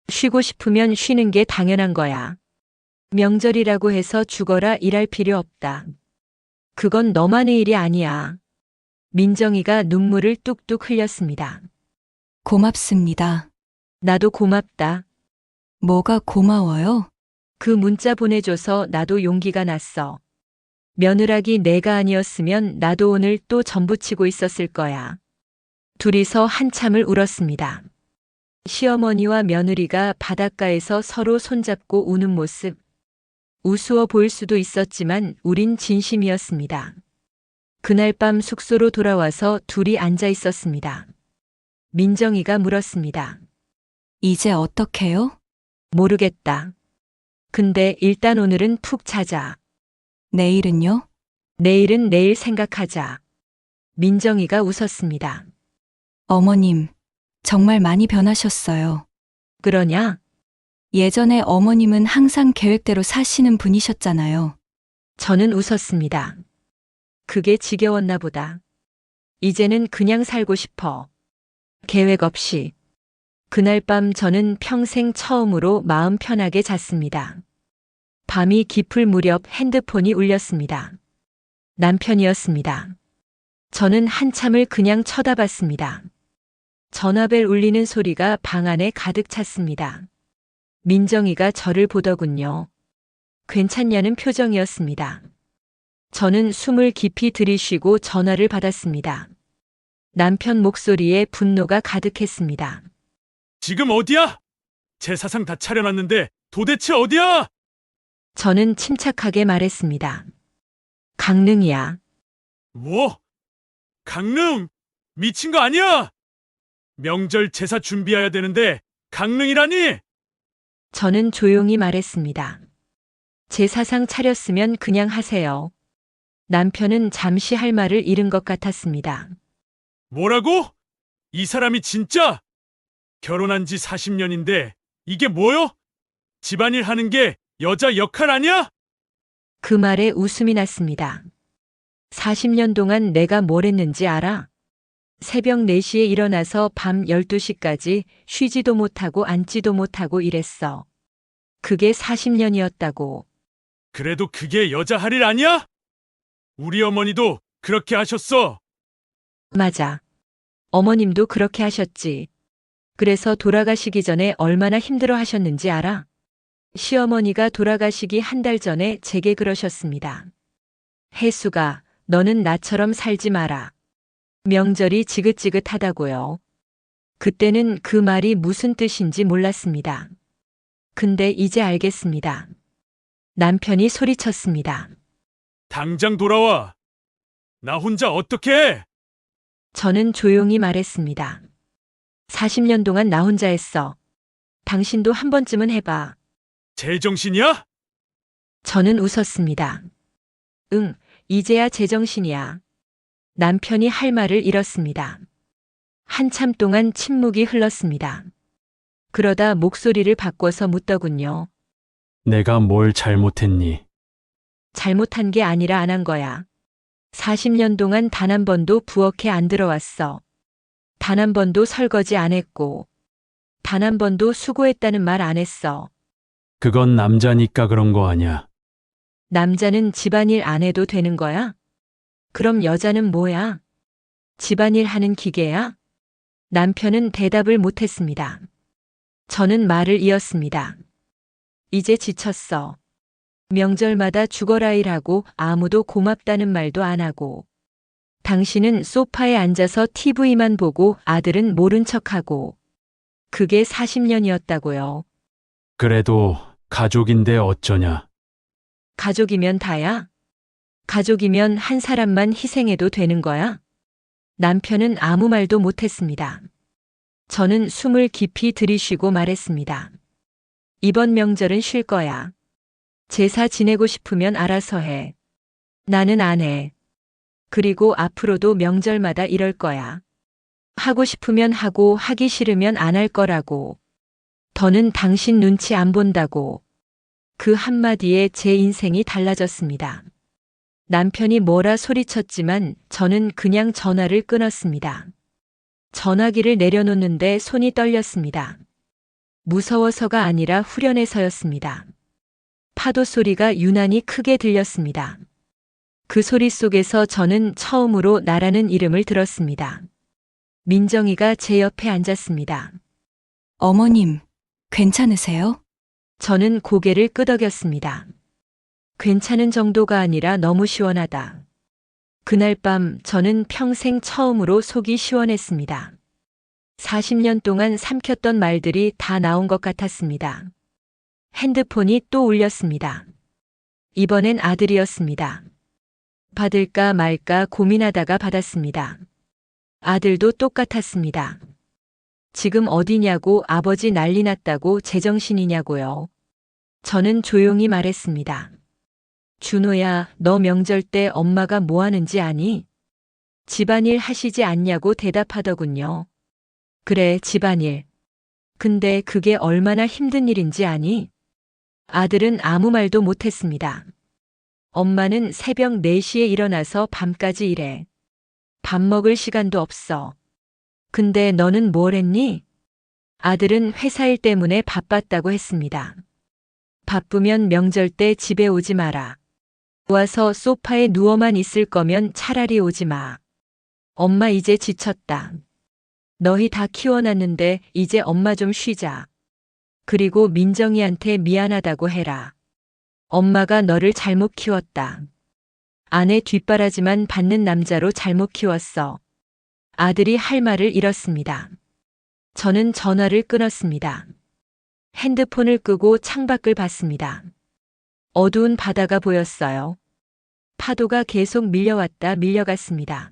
쉬고 싶으면 쉬는 게 당연한 거야. 명절이라고 해서 죽어라 일할 필요 없다. 그건 너만의 일이 아니야. 민정이가 눈물을 뚝뚝 흘렸습니다. 고맙습니다. 나도 고맙다. 뭐가 고마워요? 그 문자 보내줘서 나도 용기가 났어. 며느라기 내가 아니었으면 나도 오늘 또 전부치고 있었을 거야. 둘이서 한참을 울었습니다. 시어머니와 며느리가 바닷가에서 서로 손잡고 우는 모습. 우스워 보일 수도 있었지만 우린 진심이었습니다. 그날 밤 숙소로 돌아와서 둘이 앉아 있었습니다. 민정이가 물었습니다. 이제 어떡해요? 모르겠다. 근데 일단 오늘은 푹 자자. 내일은요? 내일은 내일 생각하자. 민정이가 웃었습니다. 어머님, 정말 많이 변하셨어요. 그러냐? 예전에 어머님은 항상 계획대로 사시는 분이셨잖아요. 저는 웃었습니다. 그게 지겨웠나 보다. 이제는 그냥 살고 싶어. 계획 없이. 그날 밤 저는 평생 처음으로 마음 편하게 잤습니다. 밤이 깊을 무렵 핸드폰이 울렸습니다. 남편이었습니다. 저는 한참을 그냥 쳐다봤습니다. 전화벨 울리는 소리가 방 안에 가득 찼습니다. 민정이가 저를 보더군요. 괜찮냐는 표정이었습니다. 저는 숨을 깊이 들이쉬고 전화를 받았습니다. 남편 목소리에 분노가 가득했습니다. 지금 어디야? 제사상 다 차려놨는데 도대체 어디야? 저는 침착하게 말했습니다. 강릉이야. 뭐? 강릉? 미친 거 아니야? 명절 제사 준비해야 되는데 강릉이라니? 저는 조용히 말했습니다. 제사상 차렸으면 그냥 하세요. 남편은 잠시 할 말을 잃은 것 같았습니다. 뭐라고? 이 사람이 진짜? 결혼한 지 40년인데 이게 뭐요? 집안일 하는 게 여자 역할 아니야? 그 말에 웃음이 났습니다. 40년 동안 내가 뭘 했는지 알아? 새벽 4시에 일어나서 밤 12시까지 쉬지도 못하고 앉지도 못하고 일했어. 그게 40년이었다고. 그래도 그게 여자 할 일 아니야? 우리 어머니도 그렇게 하셨어. 맞아. 어머님도 그렇게 하셨지. 그래서 돌아가시기 전에 얼마나 힘들어 하셨는지 알아? 시어머니가 돌아가시기 한 달 전에 제게 그러셨습니다. 혜수가, 너는 나처럼 살지 마라. 명절이 지긋지긋하다고요. 그때는 그 말이 무슨 뜻인지 몰랐습니다. 근데 이제 알겠습니다. 남편이 소리쳤습니다. 당장 돌아와. 나 혼자 어떻게 해? 저는 조용히 말했습니다. 40년 동안 나 혼자 했어. 당신도 한 번쯤은 해봐. 제정신이야? 저는 웃었습니다. 응, 이제야 제정신이야. 남편이 할 말을 잃었습니다. 한참 동안 침묵이 흘렀습니다. 그러다 목소리를 바꿔서 묻더군요. 내가 뭘 잘못했니? 잘못한 게 아니라 안 한 거야. 40년 동안 단 한 번도 부엌에 안 들어왔어. 단 한 번도 설거지 안 했고, 단 한 번도 수고했다는 말 안 했어. 그건 남자니까 그런 거 아니야. 남자는 집안일 안 해도 되는 거야? 그럼 여자는 뭐야? 집안일 하는 기계야? 남편은 대답을 못했습니다. 저는 말을 이었습니다. 이제 지쳤어. 명절마다 죽어라 일하고 아무도 고맙다는 말도 안 하고. 당신은 소파에 앉아서 TV만 보고 아들은 모른 척하고. 그게 40년이었다고요. 그래도 가족인데 어쩌냐. 가족이면 다야? 가족이면 한 사람만 희생해도 되는 거야? 남편은 아무 말도 못했습니다. 저는 숨을 깊이 들이쉬고 말했습니다. 이번 명절은 쉴 거야. 제사 지내고 싶으면 알아서 해. 나는 안 해. 그리고 앞으로도 명절마다 이럴 거야. 하고 싶으면 하고 하기 싫으면 안 할 거라고. 더는 당신 눈치 안 본다고. 그 한마디에 제 인생이 달라졌습니다. 남편이 뭐라 소리쳤지만 저는 그냥 전화를 끊었습니다. 전화기를 내려놓는데 손이 떨렸습니다. 무서워서가 아니라 후련해서였습니다. 파도 소리가 유난히 크게 들렸습니다. 그 소리 속에서 저는 처음으로 나라는 이름을 들었습니다. 민정이가 제 옆에 앉았습니다. 어머님, 괜찮으세요? 저는 고개를 끄덕였습니다. 괜찮은 정도가 아니라 너무 시원하다. 그날 밤 저는 평생 처음으로 속이 시원했습니다. 40년 동안 삼켰던 말들이 다 나온 것 같았습니다. 핸드폰이 또 울렸습니다. 이번엔 아들이었습니다. 받을까 말까 고민하다가 받았습니다. 아들도 똑같았습니다. 지금 어디냐고 아버지 난리 났다고 제정신이냐고요. 저는 조용히 말했습니다. 준호야, 너 명절 때 엄마가 뭐 하는지 아니? 집안일 하시지 않냐고 대답하더군요. 그래, 집안일. 근데 그게 얼마나 힘든 일인지 아니? 아들은 아무 말도 못했습니다. 엄마는 새벽 4시에 일어나서 밤까지 일해. 밥 먹을 시간도 없어. 근데 너는 뭘 했니? 아들은 회사 일 때문에 바빴다고 했습니다. 바쁘면 명절 때 집에 오지 마라. 와서 소파에 누워만 있을 거면 차라리 오지 마. 엄마 이제 지쳤다. 너희 다 키워놨는데 이제 엄마 좀 쉬자. 그리고 민정이한테 미안하다고 해라. 엄마가 너를 잘못 키웠다. 아내 뒷바라지만 받는 남자로 잘못 키웠어. 아들이 할 말을 잃었습니다. 저는 전화를 끊었습니다. 핸드폰을 끄고 창밖을 봤습니다. 어두운 바다가 보였어요. 파도가 계속 밀려왔다 밀려갔습니다.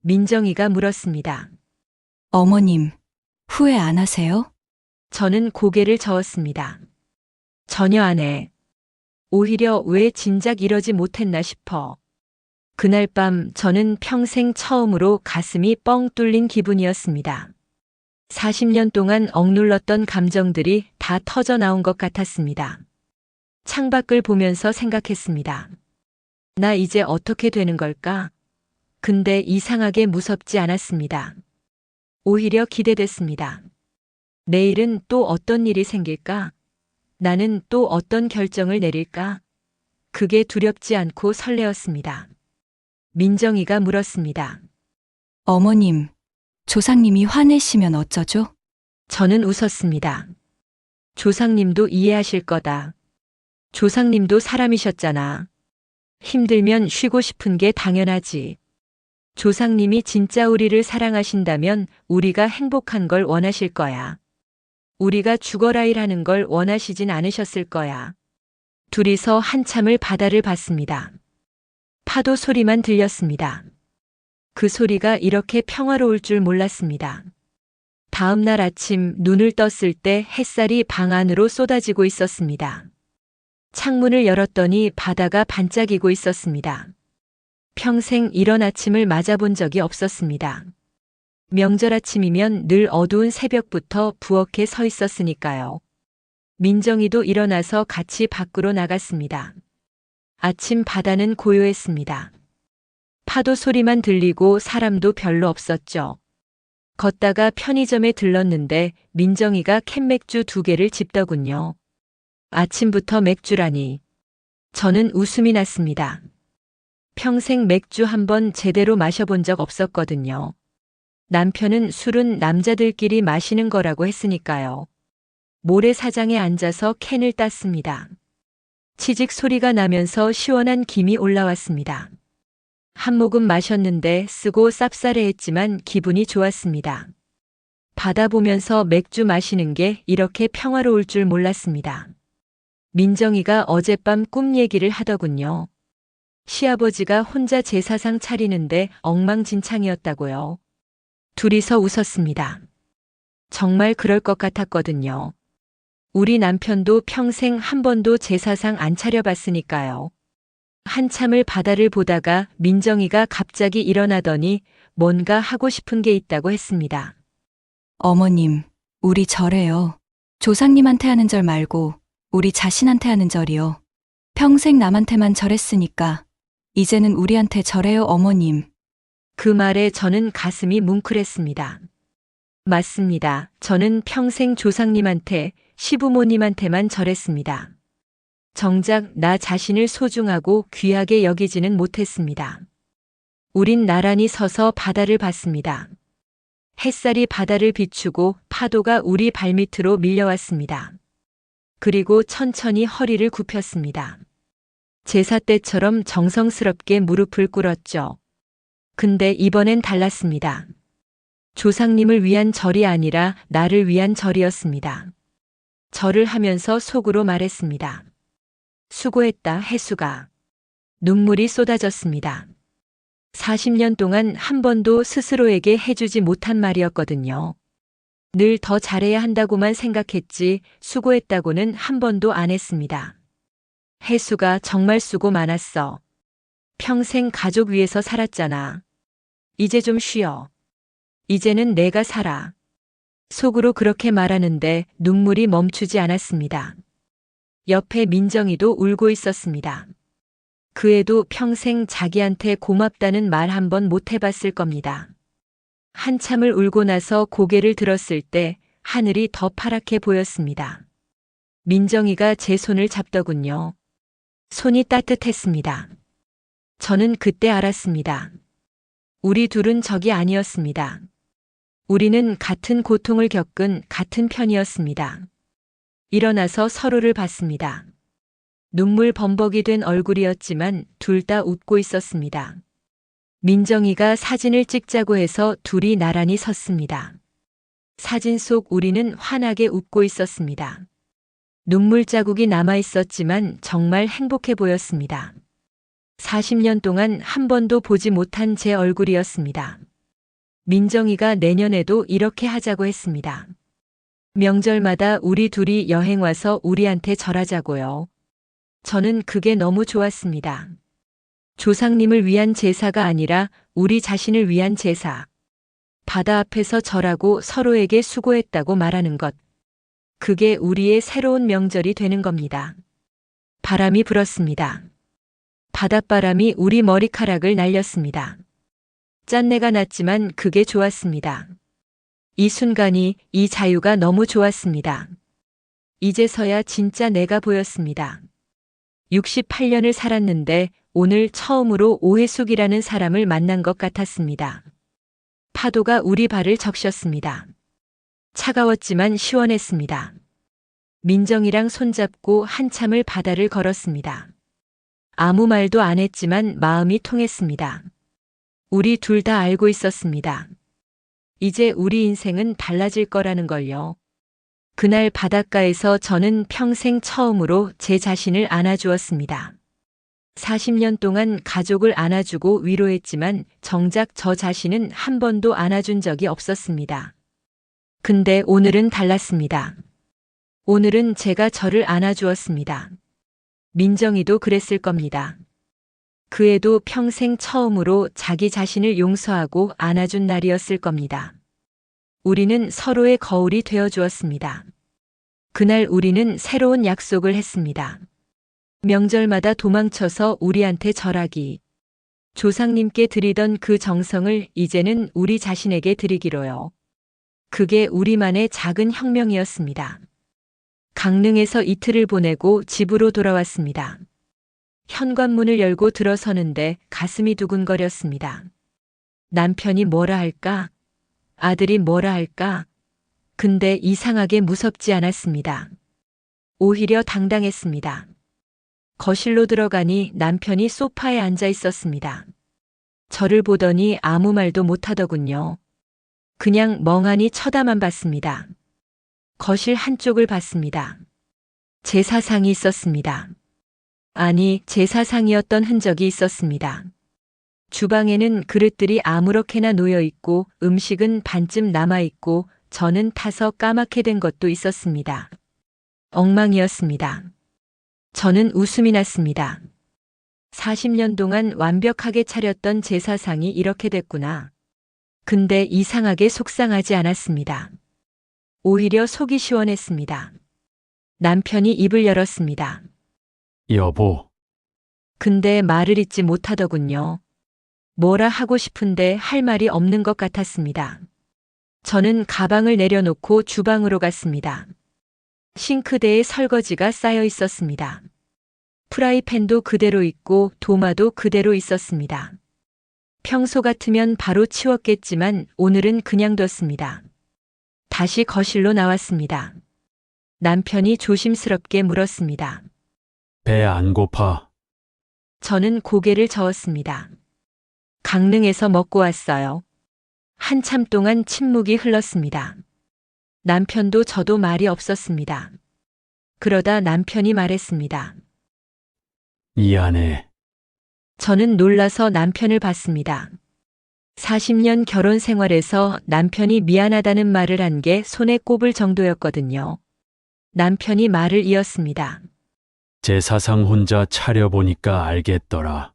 민정이가 물었습니다. 어머님, 후회 안 하세요? 저는 고개를 저었습니다. 전혀 안 해. 오히려 왜 진작 이러지 못했나 싶어. 그날 밤 저는 평생 처음으로 가슴이 뻥 뚫린 기분이었습니다. 40년 동안 억눌렀던 감정들이 다 터져 나온 것 같았습니다. 창밖을 보면서 생각했습니다. 나 이제 어떻게 되는 걸까? 근데 이상하게 무섭지 않았습니다. 오히려 기대됐습니다. 내일은 또 어떤 일이 생길까? 나는 또 어떤 결정을 내릴까? 그게 두렵지 않고 설레었습니다. 민정이가 물었습니다. 어머님, 조상님이 화내시면 어쩌죠? 저는 웃었습니다. 조상님도 이해하실 거다. 조상님도 사람이셨잖아. 힘들면 쉬고 싶은 게 당연하지. 조상님이 진짜 우리를 사랑하신다면 우리가 행복한 걸 원하실 거야. 우리가 죽어라 일하는 걸 원하시진 않으셨을 거야. 둘이서 한참을 바다를 봤습니다. 파도 소리만 들렸습니다. 그 소리가 이렇게 평화로울 줄 몰랐습니다. 다음 날 아침 눈을 떴을 때 햇살이 방 안으로 쏟아지고 있었습니다. 창문을 열었더니 바다가 반짝이고 있었습니다. 평생 이런 아침을 맞아본 적이 없었습니다. 명절 아침이면 늘 어두운 새벽부터 부엌에 서 있었으니까요. 민정이도 일어나서 같이 밖으로 나갔습니다. 아침 바다는 고요했습니다. 파도 소리만 들리고 사람도 별로 없었죠. 걷다가 편의점에 들렀는데 민정이가 캔맥주 2개를 집더군요. 아침부터 맥주라니. 저는 웃음이 났습니다. 평생 맥주 한 번 제대로 마셔본 적 없었거든요. 남편은 술은 남자들끼리 마시는 거라고 했으니까요. 모래사장에 앉아서 캔을 땄습니다. 치직 소리가 나면서 시원한 김이 올라왔습니다. 한 모금 마셨는데 쓰고 쌉싸래했지만 기분이 좋았습니다. 바다 보면서 맥주 마시는 게 이렇게 평화로울 줄 몰랐습니다. 민정이가 어젯밤 꿈 얘기를 하더군요. 시아버지가 혼자 제사상 차리는데 엉망진창이었다고요. 둘이서 웃었습니다. 정말 그럴 것 같았거든요. 우리 남편도 평생 한 번도 제사상 안 차려봤으니까요. 한참을 바다를 보다가 민정이가 갑자기 일어나더니 뭔가 하고 싶은 게 있다고 했습니다. 어머님, 우리 절해요. 조상님한테 하는 절 말고 우리 자신한테 하는 절이요. 평생 남한테만 절했으니까 이제는 우리한테 절해요, 어머님. 그 말에 저는 가슴이 뭉클했습니다. 맞습니다. 저는 평생 조상님한테, 시부모님한테만 절했습니다. 정작 나 자신을 소중하고 귀하게 여기지는 못했습니다. 우린 나란히 서서 바다를 봤습니다. 햇살이 바다를 비추고 파도가 우리 발밑으로 밀려왔습니다. 그리고 천천히 허리를 굽혔습니다. 제사 때처럼 정성스럽게 무릎을 꿇었죠. 근데 이번엔 달랐습니다. 조상님을 위한 절이 아니라 나를 위한 절이었습니다. 절을 하면서 속으로 말했습니다. 수고했다, 혜수가. 눈물이 쏟아졌습니다. 40년 동안 한 번도 스스로에게 해주지 못한 말이었거든요. 늘 더 잘해야 한다고만 생각했지 수고했다고는 한 번도 안 했습니다. 혜수가 정말 수고 많았어. 평생 가족 위해서 살았잖아. 이제 좀 쉬어. 이제는 내가 살아. 속으로 그렇게 말하는데 눈물이 멈추지 않았습니다. 옆에 민정이도 울고 있었습니다. 그 애도 평생 자기한테 고맙다는 말 한 번 못 해봤을 겁니다. 한참을 울고 나서 고개를 들었을 때 하늘이 더 파랗게 보였습니다. 민정이가 제 손을 잡더군요. 손이 따뜻했습니다. 저는 그때 알았습니다. 우리 둘은 적이 아니었습니다. 우리는 같은 고통을 겪은 같은 편이었습니다. 일어나서 서로를 봤습니다. 눈물 범벅이 된 얼굴이었지만 둘 다 웃고 있었습니다. 민정이가 사진을 찍자고 해서 둘이 나란히 섰습니다. 사진 속 우리는 환하게 웃고 있었습니다. 눈물 자국이 남아 있었지만 정말 행복해 보였습니다. 40년 동안 한 번도 보지 못한 제 얼굴이었습니다. 민정이가 내년에도 이렇게 하자고 했습니다. 명절마다 우리 둘이 여행 와서 우리한테 절하자고요. 저는 그게 너무 좋았습니다. 조상님을 위한 제사가 아니라 우리 자신을 위한 제사. 바다 앞에서 절하고 서로에게 수고했다고 말하는 것. 그게 우리의 새로운 명절이 되는 겁니다. 바람이 불었습니다. 바닷바람이 우리 머리카락을 날렸습니다. 짠내가 났지만 그게 좋았습니다. 이 순간이, 이 자유가 너무 좋았습니다. 이제서야 진짜 내가 보였습니다. 68년을 살았는데 오늘 처음으로 오해숙이라는 사람을 만난 것 같았습니다. 파도가 우리 발을 적셨습니다. 차가웠지만 시원했습니다. 민정이랑 손잡고 한참을 바다를 걸었습니다. 아무 말도 안 했지만 마음이 통했습니다. 우리 둘 다 알고 있었습니다. 이제 우리 인생은 달라질 거라는 걸요. 그날 바닷가에서 저는 평생 처음으로 제 자신을 안아주었습니다. 40년 동안 가족을 안아주고 위로했지만 정작 저 자신은 한 번도 안아준 적이 없었습니다. 근데 오늘은 달랐습니다. 오늘은 제가 저를 안아주었습니다. 민정이도 그랬을 겁니다. 그 애도 평생 처음으로 자기 자신을 용서하고 안아준 날이었을 겁니다. 우리는 서로의 거울이 되어 주었습니다. 그날 우리는 새로운 약속을 했습니다. 명절마다 도망쳐서 우리한테 절하기. 조상님께 드리던 그 정성을 이제는 우리 자신에게 드리기로요. 그게 우리만의 작은 혁명이었습니다. 강릉에서 이틀을 보내고 집으로 돌아왔습니다. 현관문을 열고 들어서는데 가슴이 두근거렸습니다. 남편이 뭐라 할까? 아들이 뭐라 할까? 근데 이상하게 무섭지 않았습니다. 오히려 당당했습니다. 거실로 들어가니 남편이 소파에 앉아 있었습니다. 저를 보더니 아무 말도 못하더군요. 그냥 멍하니 쳐다만 봤습니다. 거실 한쪽을 봤습니다. 제사상이 있었습니다. 아니, 제사상이었던 흔적이 있었습니다. 주방에는 그릇들이 아무렇게나 놓여 있고 음식은 반쯤 남아 있고 저는 타서 까맣게 된 것도 있었습니다. 엉망이었습니다. 저는 웃음이 났습니다. 40년 동안 완벽하게 차렸던 제사상이 이렇게 됐구나. 근데 이상하게 속상하지 않았습니다. 오히려 속이 시원했습니다. 남편이 입을 열었습니다. 여보, 근데 말을 잇지 못하더군요. 뭐라 하고 싶은데 할 말이 없는 것 같았습니다. 저는 가방을 내려놓고 주방으로 갔습니다. 싱크대에 설거지가 쌓여 있었습니다. 프라이팬도 그대로 있고 도마도 그대로 있었습니다. 평소 같으면 바로 치웠겠지만 오늘은 그냥 뒀습니다. 다시 거실로 나왔습니다. 남편이 조심스럽게 물었습니다. 배 안 고파? 저는 고개를 저었습니다. 강릉에서 먹고 왔어요. 한참 동안 침묵이 흘렀습니다. 남편도 저도 말이 없었습니다. 그러다 남편이 말했습니다. 미안해. 저는 놀라서 남편을 봤습니다. 40년 결혼 생활에서 남편이 미안하다는 말을 한 게 손에 꼽을 정도였거든요. 남편이 말을 이었습니다. 제사상 혼자 차려보니까 알겠더라.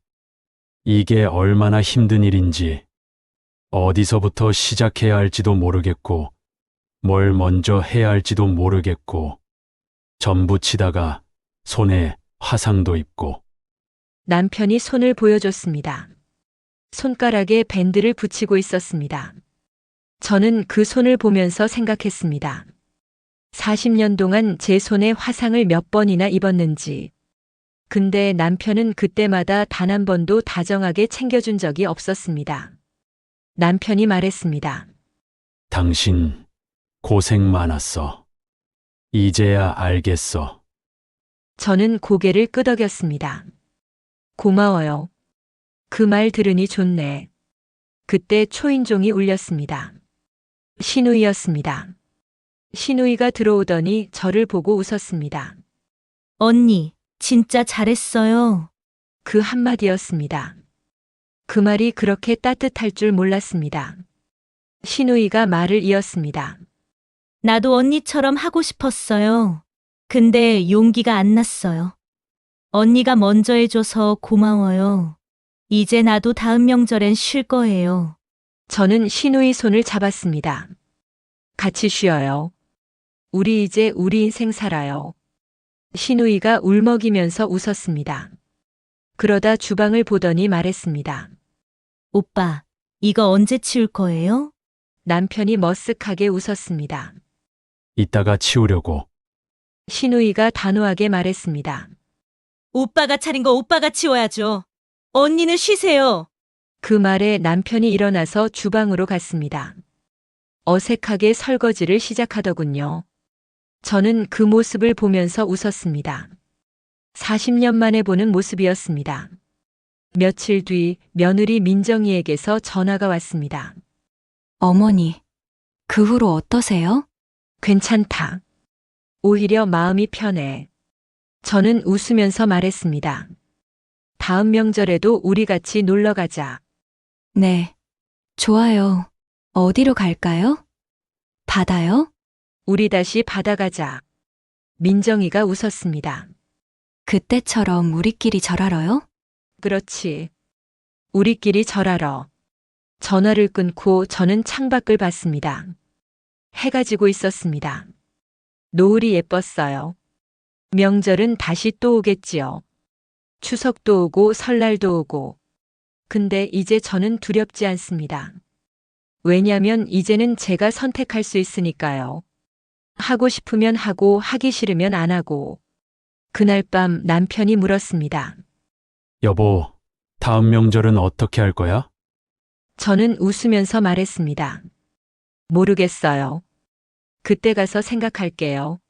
이게 얼마나 힘든 일인지, 어디서부터 시작해야 할지도 모르겠고, 뭘 먼저 해야 할지도 모르겠고, 전부 치다가 손에 화상도 입고. 남편이 손을 보여줬습니다. 손가락에 밴드를 붙이고 있었습니다. 저는 그 손을 보면서 생각했습니다. 40년 동안 제 손에 화상을 몇 번이나 입었는지. 근데 남편은 그때마다 단 한 번도 다정하게 챙겨준 적이 없었습니다. 남편이 말했습니다. 당신 고생 많았어. 이제야 알겠어. 저는 고개를 끄덕였습니다. 고마워요. 그 말 들으니 좋네. 그때 초인종이 울렸습니다. 신우이였습니다. 신우이가 들어오더니 저를 보고 웃었습니다. 언니, 진짜 잘했어요. 그 한마디였습니다. 그 말이 그렇게 따뜻할 줄 몰랐습니다. 신우이가 말을 이었습니다. 나도 언니처럼 하고 싶었어요. 근데 용기가 안 났어요. 언니가 먼저 해줘서 고마워요. 이제 나도 다음 명절엔 쉴 거예요. 저는 신우이 손을 잡았습니다. 같이 쉬어요. 우리 이제 우리 인생 살아요. 시누이가 울먹이면서 웃었습니다. 그러다 주방을 보더니 말했습니다. 오빠, 이거 언제 치울 거예요? 남편이 머쓱하게 웃었습니다. 이따가 치우려고. 시누이가 단호하게 말했습니다. 오빠가 차린 거 오빠가 치워야죠. 언니는 쉬세요. 그 말에 남편이 일어나서 주방으로 갔습니다. 어색하게 설거지를 시작하더군요. 저는 그 모습을 보면서 웃었습니다. 40년 만에 보는 모습이었습니다. 며칠 뒤 며느리 민정이에게서 전화가 왔습니다. 어머니, 그 후로 어떠세요? 괜찮다. 오히려 마음이 편해. 저는 웃으면서 말했습니다. 다음 명절에도 우리 같이 놀러 가자. 네. 좋아요. 어디로 갈까요? 바다요? 우리 다시 바다 가자. 민정이가 웃었습니다. 그때처럼 우리끼리 절하러요? 그렇지. 우리끼리 절하러. 전화를 끊고 저는 창밖을 봤습니다. 해가 지고 있었습니다. 노을이 예뻤어요. 명절은 다시 또 오겠지요. 추석도 오고 설날도 오고. 근데 이제 저는 두렵지 않습니다. 왜냐면 이제는 제가 선택할 수 있으니까요. 하고 싶으면 하고 하기 싫으면 안 하고. 그날 밤 남편이 물었습니다. 여보, 다음 명절은 어떻게 할 거야? 저는 웃으면서 말했습니다. 모르겠어요. 그때 가서 생각할게요.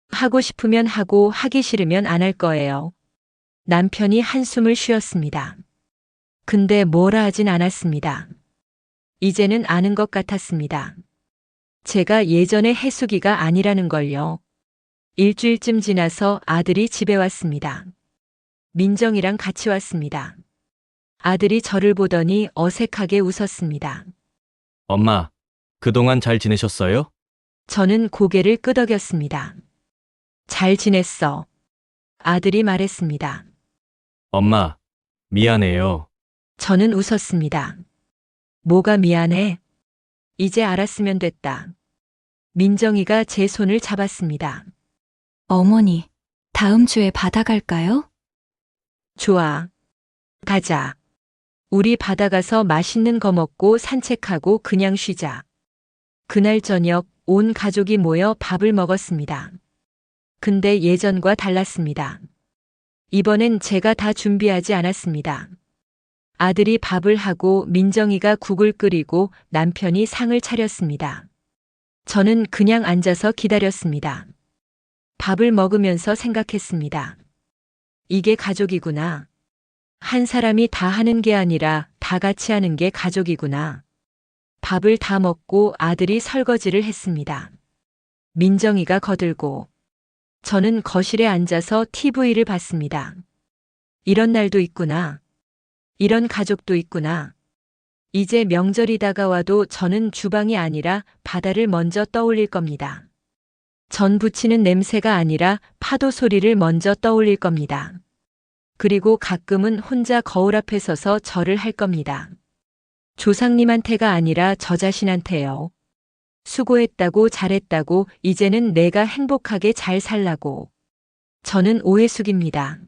하고 싶으면 하고 하기 싫으면 안 할 거예요. 남편이 한숨을 쉬었습니다. 근데 뭐라 하진 않았습니다. 이제는 아는 것 같았습니다. 제가 예전의 해수기가 아니라는 걸요. 일주일쯤 지나서 아들이 집에 왔습니다. 민정이랑 같이 왔습니다. 아들이 저를 보더니 어색하게 웃었습니다. 엄마, 그동안 잘 지내셨어요? 저는 고개를 끄덕였습니다. 잘 지냈어. 아들이 말했습니다. 엄마, 미안해요. 저는 웃었습니다. 뭐가 미안해? 이제 알았으면 됐다. 민정이가 제 손을 잡았습니다. 어머니, 다음 주에 바다 갈까요? 좋아. 가자. 우리 바다 가서 맛있는 거 먹고 산책하고 그냥 쉬자. 그날 저녁 온 가족이 모여 밥을 먹었습니다. 근데 예전과 달랐습니다. 이번엔 제가 다 준비하지 않았습니다. 아들이 밥을 하고 민정이가 국을 끓이고 남편이 상을 차렸습니다. 저는 그냥 앉아서 기다렸습니다. 밥을 먹으면서 생각했습니다. 이게 가족이구나. 한 사람이 다 하는 게 아니라 다 같이 하는 게 가족이구나. 밥을 다 먹고 아들이 설거지를 했습니다. 민정이가 거들고 저는 거실에 앉아서 TV를 봤습니다. 이런 날도 있구나. 이런 가족도 있구나. 이제 명절이 다가와도 저는 주방이 아니라 바다를 먼저 떠올릴 겁니다. 전 부치는 냄새가 아니라 파도 소리를 먼저 떠올릴 겁니다. 그리고 가끔은 혼자 거울 앞에 서서 절을 할 겁니다. 조상님한테가 아니라 저 자신한테요. 수고했다고 잘했다고 이제는 내가 행복하게 잘 살라고. 저는 오해숙입니다.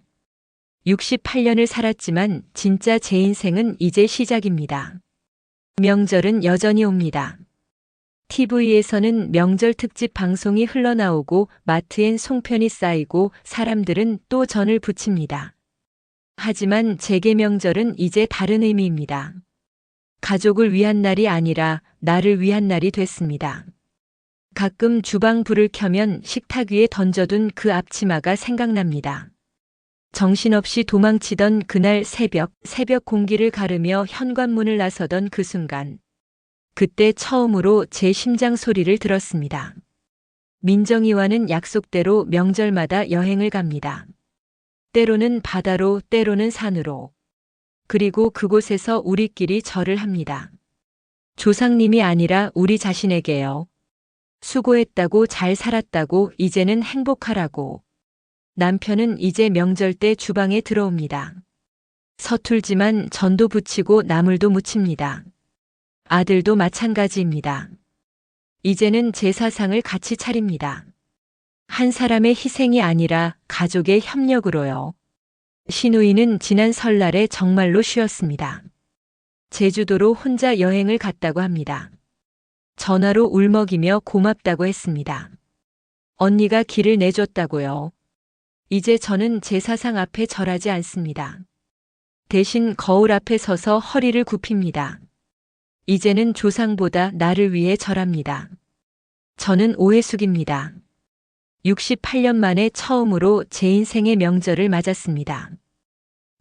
68년을 살았지만 진짜 제 인생은 이제 시작입니다. 명절은 여전히 옵니다. TV에서는 명절 특집 방송이 흘러나오고 마트엔 송편이 쌓이고 사람들은 또 전을 부칩니다. 하지만 제게 명절은 이제 다른 의미입니다. 가족을 위한 날이 아니라 나를 위한 날이 됐습니다. 가끔 주방 불을 켜면 식탁 위에 던져둔 그 앞치마가 생각납니다. 정신없이 도망치던 그날 새벽 공기를 가르며 현관문을 나서던 그 순간. 그때 처음으로 제 심장 소리를 들었습니다. 민정이와는 약속대로 명절마다 여행을 갑니다. 때로는 바다로, 때로는 산으로. 그리고 그곳에서 우리끼리 절을 합니다. 조상님이 아니라 우리 자신에게요. 수고했다고 잘 살았다고 이제는 행복하라고. 남편은 이제 명절 때 주방에 들어옵니다. 서툴지만 전도 부치고 나물도 무칩니다. 아들도 마찬가지입니다. 이제는 제사상을 같이 차립니다. 한 사람의 희생이 아니라 가족의 협력으로요. 신우이는 지난 설날에 정말로 쉬었습니다. 제주도로 혼자 여행을 갔다고 합니다. 전화로 울먹이며 고맙다고 했습니다. 언니가 길을 내줬다고요. 이제 저는 제사상 앞에 절하지 않습니다. 대신 거울 앞에 서서 허리를 굽힙니다. 이제는 조상보다 나를 위해 절합니다. 저는 오해숙입니다. 68년 만에 처음으로 제 인생의 명절을 맞았습니다.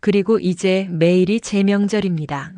그리고 이제 매일이 제 명절입니다.